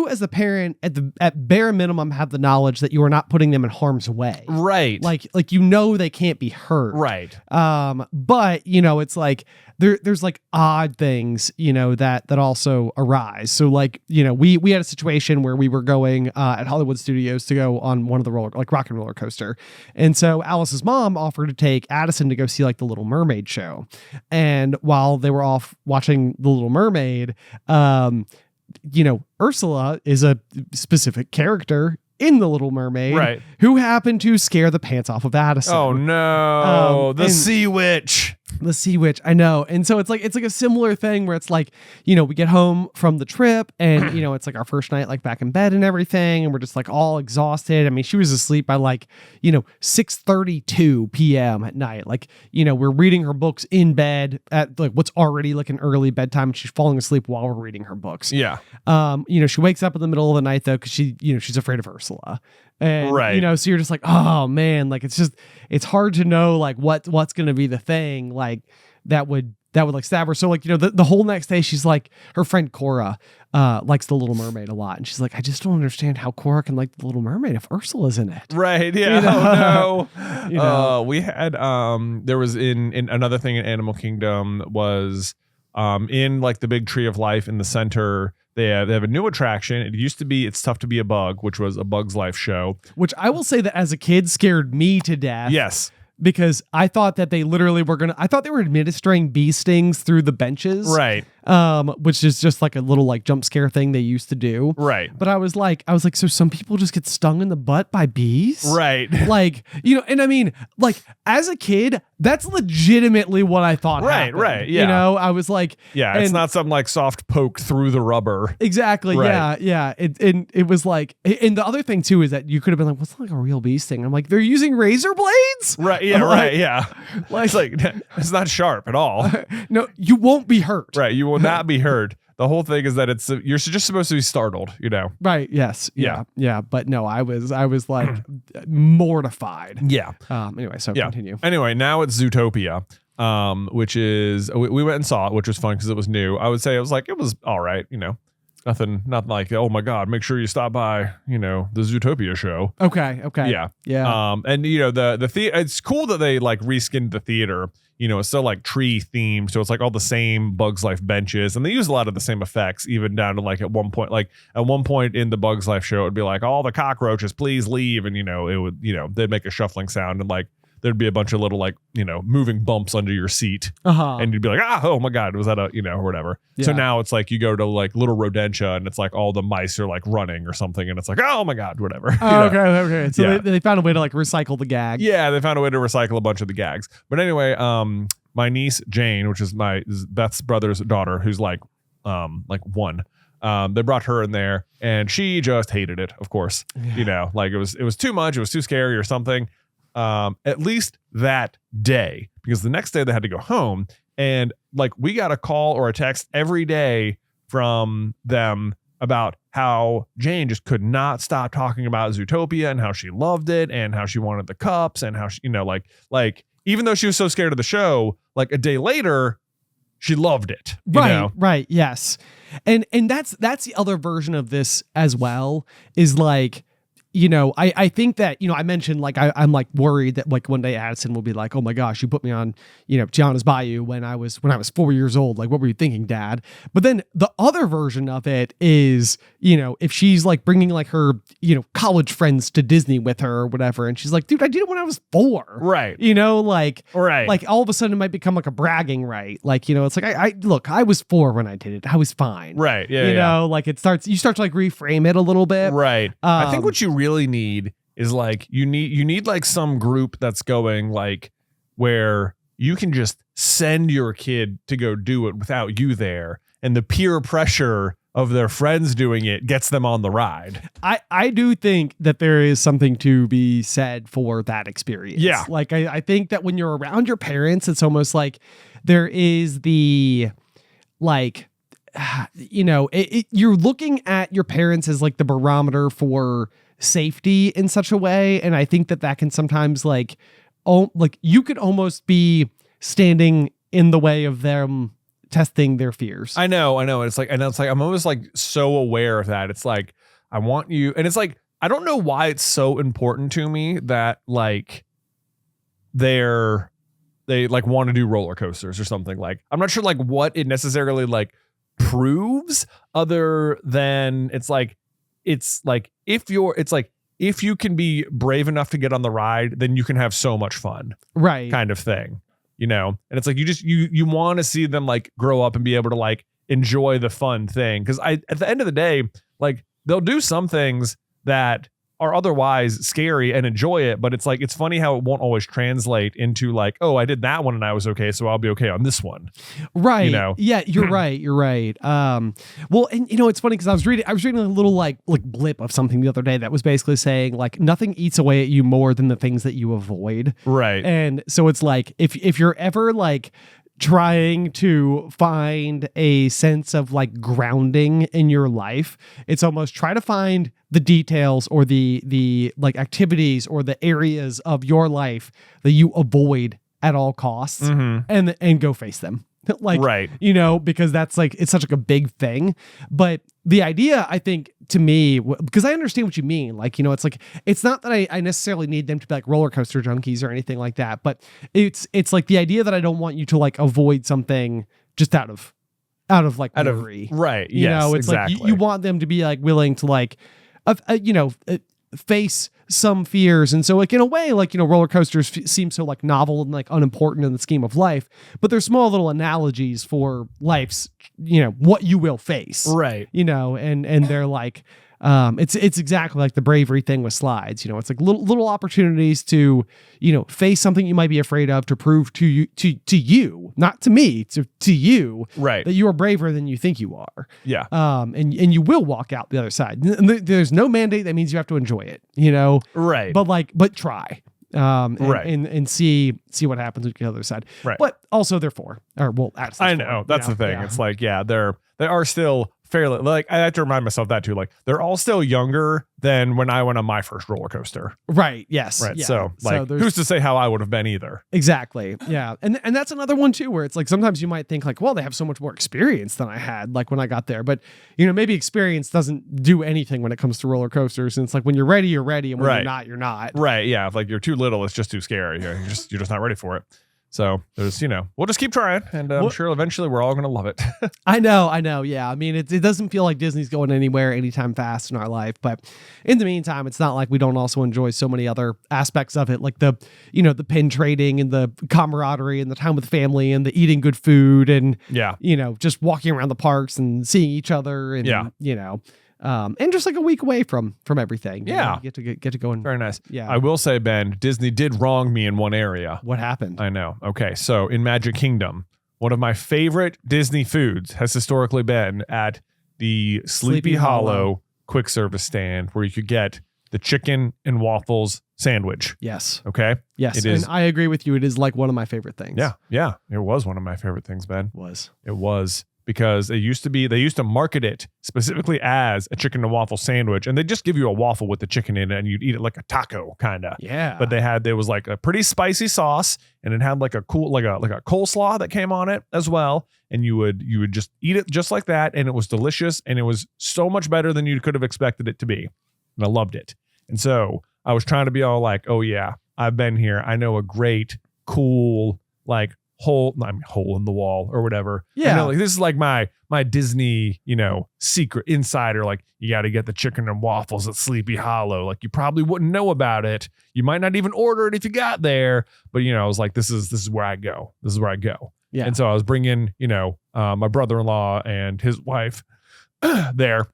as a parent at bare minimum have the knowledge that you are not putting them in harm's way. Right. Like they can't be hurt. Right. But it's like there's like odd things, that also arise. So like, we had a situation where we were going at Hollywood Studios to go on one of the rock and roller coaster. And so Alice's mom offered to take Addison to go see like the Little Mermaid show. And while they were off watching the Little Mermaid, Ursula is a specific character in the Little Mermaid, right, who happened to scare the pants off of Addison. Oh no, the sea witch. The sea witch, I know. And so it's like a similar thing where it's like, we get home from the trip and, it's like our first night like back in bed and everything. And we're just like all exhausted. I mean, she was asleep by like, 6:32 p.m. at night. Like, we're reading her books in bed at like what's already like an early bedtime. And she's falling asleep while we're reading her books. Yeah. She wakes up in the middle of the night though, because she's afraid of Ursula. And, right. So you're just like, oh man, like it's hard to know like what's going to be the thing like that would like stab her. So like, the whole next day she's like, her friend Cora likes the Little Mermaid a lot. And she's like, I just don't understand how Cora can like the Little Mermaid if Ursula's in it. Right. Yeah. Oh no. We had, there was in another thing in Animal Kingdom was in like the big tree of life in the center. They have a new attraction. It used to be It's Tough to Be a Bug, which was a Bug's Life show. Which I will say that as a kid scared me to death. Yes. Because I thought that they literally I thought they were administering bee stings through the benches. Right. Which is just like a little like jump scare thing they used to do. Right. But I was like, so some people just get stung in the butt by bees? Right. Like, and I mean, like as a kid, that's legitimately what I thought happened. Right. Yeah. I was like, yeah, it's not some like soft poke through the rubber. Exactly. Right. Yeah. It was like, and the other thing too is that you could have been like, what's like a real bee sting? I'm like, they're using razor blades? Right. Yeah. Right. Yeah. It's like, it's not sharp at all. No, you won't be hurt. Right. You will not be hurt. The whole thing is that you're just supposed to be startled, Right. Yes. Yeah. But no, I was like mortified. Yeah. Anyway, so continue. Anyway, now it's Zootopia, which is we went and saw it, which was fun because it was new. I would say it was all right. Nothing like, oh my God, make sure you stop by, the Zootopia show. Okay. Yeah. And the it's cool that they like reskinned the theater. It's still like tree themed, so it's like all the same Bugs Life benches, and they use a lot of the same effects, even down to like at one point in the Bugs Life show, it'd be like, all the cockroaches, please leave, and it would, they'd make a shuffling sound, and like there'd be a bunch of little like moving bumps under your seat, and you'd be like, oh my God, was that a or whatever. Yeah. So now it's like you go to like Little Rodentia, and it's like all the mice are like running or something, and it's like, oh my God, whatever. Okay. So they found a way to like recycle the gag. Yeah, they found a way to recycle a bunch of the gags. But anyway, my niece Jane, which is Beth's brother's daughter, who's like one. They brought her in there, and she just hated it. Of course, like it was too much. It was too scary or something. At least that day, because the next day they had to go home, and like we got a call or a text every day from them about how Jane just could not stop talking about Zootopia and how she loved it and how she wanted the cups and how she, like even though she was so scared of the show, like a day later, she loved it. Right. Yes. And that's the other version of this as well, is like, I think that, I mentioned like, I'm like worried that like one day Addison will be like, oh my gosh, you put me on, Gianna's Bayou when I was 4 years old. Like, what were you thinking, Dad? But then the other version of it is, if she's like bringing like her, college friends to Disney with her or whatever. And she's like, dude, I did it when I was 4. Right. Like all of a sudden it might become like a bragging right. Like, it's like, I was 4 when I did it. I was fine. Right. Yeah. Like you start to like reframe it a little bit. Right. I think what you really need is like you need like some group that's going like where you can just send your kid to go do it without you there, and the peer pressure of their friends doing it gets them on the ride. I do think that there is something to be said for that experience. Yeah. Like I think that when you're around your parents, it's almost like there is the like, you're looking at your parents as like the barometer for safety in such a way. And I think that can sometimes like you could almost be standing in the way of them testing their fears. I know. It's like I'm almost like so aware of that. It's like I want you, and it's like I don't know why it's so important to me that like they like want to do roller coasters or something. Like I'm not sure like what it necessarily like proves, other than it's like if you can be brave enough to get on the ride, then you can have so much fun, right? Kind of thing. And it's like you want to see them like grow up and be able to like enjoy the fun thing. Because at the end of the day, like they'll do some things that are otherwise scary and enjoy it, but it's like it's funny how it won't always translate into like, oh, I did that one and I was okay, so I'll be okay on this one. Right. Yeah, you're right. You're right. Well, and it's funny because I was reading a little like blip of something the other day that was basically saying like nothing eats away at you more than the things that you avoid. Right. And so it's like if you're ever like trying to find a sense of like grounding in your life, it's almost try to find the details or the like activities or the areas of your life that you avoid at all costs, and go face them. Like, right. Because that's like, it's such like a big thing. But the idea, I think, to me, because I understand what you mean. Like, it's like, it's not that I necessarily need them to be like roller coaster junkies or anything like that. But it's like the idea that I don't want you to like avoid something just out of like worry. Right. It's exactly. like you want them to be like willing to like, face some fears. And so like in a way, like, roller coasters seem so like novel and like unimportant in the scheme of life, but they're small little analogies for life's, what you will face. Right. And they're like, it's exactly like the bravery thing with slides. It's like little opportunities to, face something you might be afraid of, to prove to you, not to me, to you, right, that you are braver than you think you are. Yeah. And you will walk out the other side. There's no mandate that means you have to enjoy it, right. But try. Right. And see what happens with the other side. Right. But also I know that's the thing. Yeah. It's like, yeah, they are still fairly, like, I have to remind myself that too. Like, they're all still younger than when I went on my first roller coaster. Right. Yes. Right. Yeah. So like, who's to say how I would have been either? Exactly. Yeah. And that's another one too, where it's like, sometimes you might think like, well, they have so much more experience than I had, like when I got there, but maybe experience doesn't do anything when it comes to roller coasters. And it's like, when you're ready, you're ready. And when you're not, you're not. Right. Yeah. If like you're too little, it's just too scary. You're just not ready for it. So there's, we'll just keep trying, and I'm sure eventually we're all going to love it. I know. Yeah. I mean, it doesn't feel like Disney's going anywhere anytime fast in our life, but in the meantime, it's not like we don't also enjoy so many other aspects of it, like the pin trading and the camaraderie and the time with family and the eating good food and, just walking around the parks and seeing each other and, and just like a week away from everything. Get to go and very nice. Yeah. I will say, Ben, Disney did wrong me in one area. What happened? I know. Okay. So in Magic Kingdom, one of my favorite Disney foods has historically been at the Sleepy Hollow quick service stand, where you could get the chicken and waffles sandwich. Yes. Okay. Yes. It is. And I agree with you. It is like one of my favorite things. Yeah. Yeah. It was one of my favorite things, Ben. It was. Because they used to market it specifically as a chicken and waffle sandwich, and they just give you a waffle with the chicken in it, and you'd eat it like a taco, kind of. Yeah. But there was like a pretty spicy sauce, and it had like a cool, like a coleslaw that came on it as well, and you would just eat it just like that, and it was delicious, and it was so much better than you could have expected it to be, and I loved it. And so I was trying to be all like, oh yeah, I've been here, I know a great, cool, like, hole in the wall or whatever. Yeah. Like, this is like my Disney, secret insider. Like, you got to get the chicken and waffles at Sleepy Hollow. Like, you probably wouldn't know about it. You might not even order it if you got there. But I was like, this is where I go. This is where I go. Yeah. And so I was bringing, my brother-in-law and his wife there,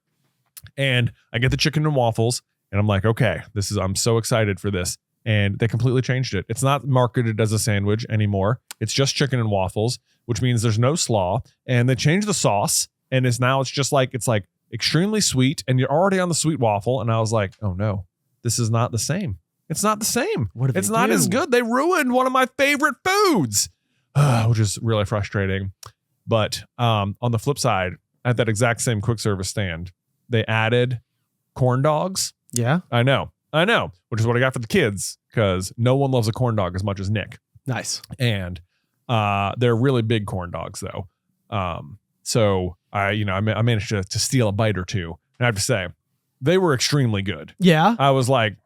and I get the chicken and waffles, and I'm like, okay, I'm so excited for this. And they completely changed it. It's not marketed as a sandwich anymore. It's just chicken and waffles, which means there's no slaw. And they changed the sauce. and it's just like it's like extremely sweet, and you're already on the sweet waffle, and I was like, oh no, this is not the same. It's not the same. It's not as good. They ruined one of my favorite foods, which is really frustrating. But on the flip side, at that exact same quick service stand, they added corn dogs. Yeah. I know, which is what I got for the kids, because no one loves a corn dog as much as Nick. Nice. And they're really big corn dogs, though. So I managed to steal a bite or two. And I have to say, they were extremely good. Yeah. I was like,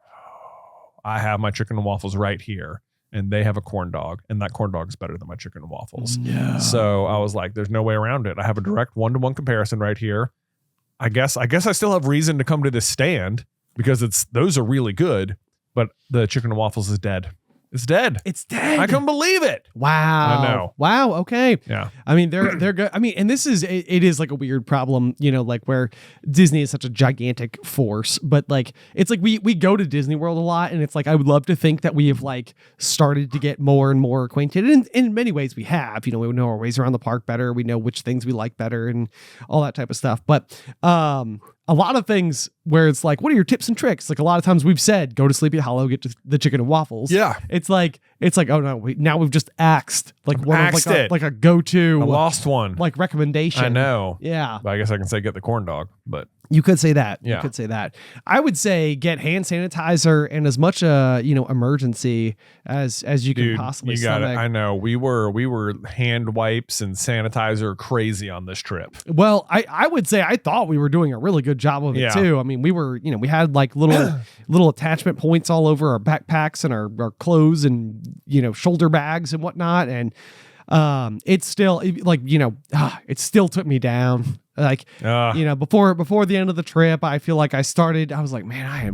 I have my chicken and waffles right here, and they have a corn dog, and that corn dog is better than my chicken and waffles. No. So I was like, there's no way around it. I have a direct 1-to-1 comparison right here. I guess I still have reason to come to this stand because those are really good, but the chicken and waffles is dead. It's dead. It's dead. I couldn't believe it. Wow. I know. Wow. Okay. Yeah. I mean, they're good. I mean, and it is like a weird problem, like where Disney is such a gigantic force, but like, it's like we go to Disney World a lot, and it's like, I would love to think that we have like started to get more and more acquainted. And in many ways we have, we know our ways around the park better. We know which things we like better and all that type of stuff. But, a lot of things where it's like, what are your tips and tricks? Like a lot of times we've said, go to Sleepy Hollow, get to the chicken and waffles. Yeah. It's like, oh no, now we've just axed like one axed of it. like a go-to, I lost one. like recommendation. I know. Yeah. But I guess I can say get the corn dog, but You could say that. Yeah. You could say that. I would say get hand sanitizer and as much emergency as you can possibly you got it. stomach. I know. We were hand wipes and sanitizer crazy on this trip. Well, I would say I thought we were doing a really good job of it Yeah. too. I mean, we were, we had like little attachment points all over our backpacks and our clothes and, shoulder bags and whatnot. And it's still like, it still took me down. Like, before the end of the trip, I feel like I was like, man, I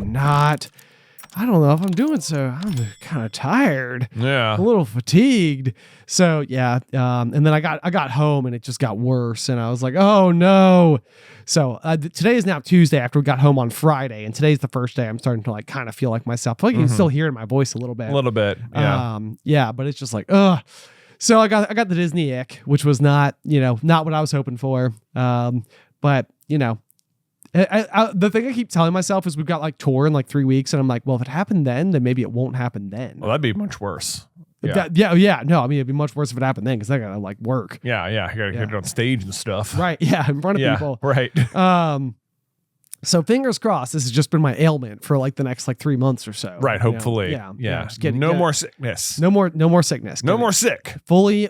don't know if I'm doing so. I'm kind of tired. Yeah. A little fatigued. So yeah. And then I got home and it just got worse. And I was like, oh no. So today is now Tuesday after we got home on Friday. And today's the first day I'm starting to like kind of feel like myself. I feel like you can still hear it in my voice a little bit. A little bit. Yeah. Yeah, but it's just like, ugh. So I got the Disney ick, which was not what I was hoping for. But the thing I keep telling myself is we've got like tour in like 3 weeks, and I'm like, well, if it happened then maybe it won't happen then. Well, that'd be much worse. Yeah. No, I mean, it'd be much worse if it happened then because I gotta like work. Yeah. You gotta get it on stage and stuff. Right. Yeah. In front of people. Right. So fingers crossed, this has just been my ailment for like the next like 3 months or so. Right. Hopefully. Yeah. Just no more sickness. No more sickness. No more sick. Fully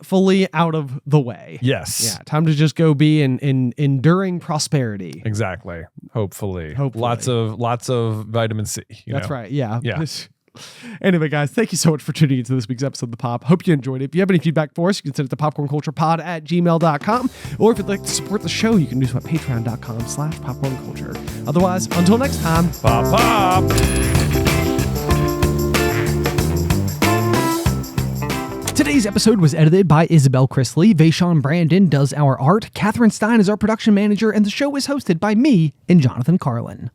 out of the way. Yes. Yeah. Time to just go be in enduring prosperity. Exactly. Hopefully. Lots of vitamin C. That's right. Yeah. Yeah. Anyway, guys, thank you so much for tuning into this week's episode of The Pop. Hope you enjoyed it. If you have any feedback for us, you can send it to popcornculturepod@gmail.com. Or if you'd like to support the show, you can do so at patreon.com/popcornculture. Otherwise, until next time, Pop. Today's episode was edited by Isybelle Christley. Vaishon Brandon does our art. Catherine Stein is our production manager, and the show is hosted by me and Jonathan Carlin.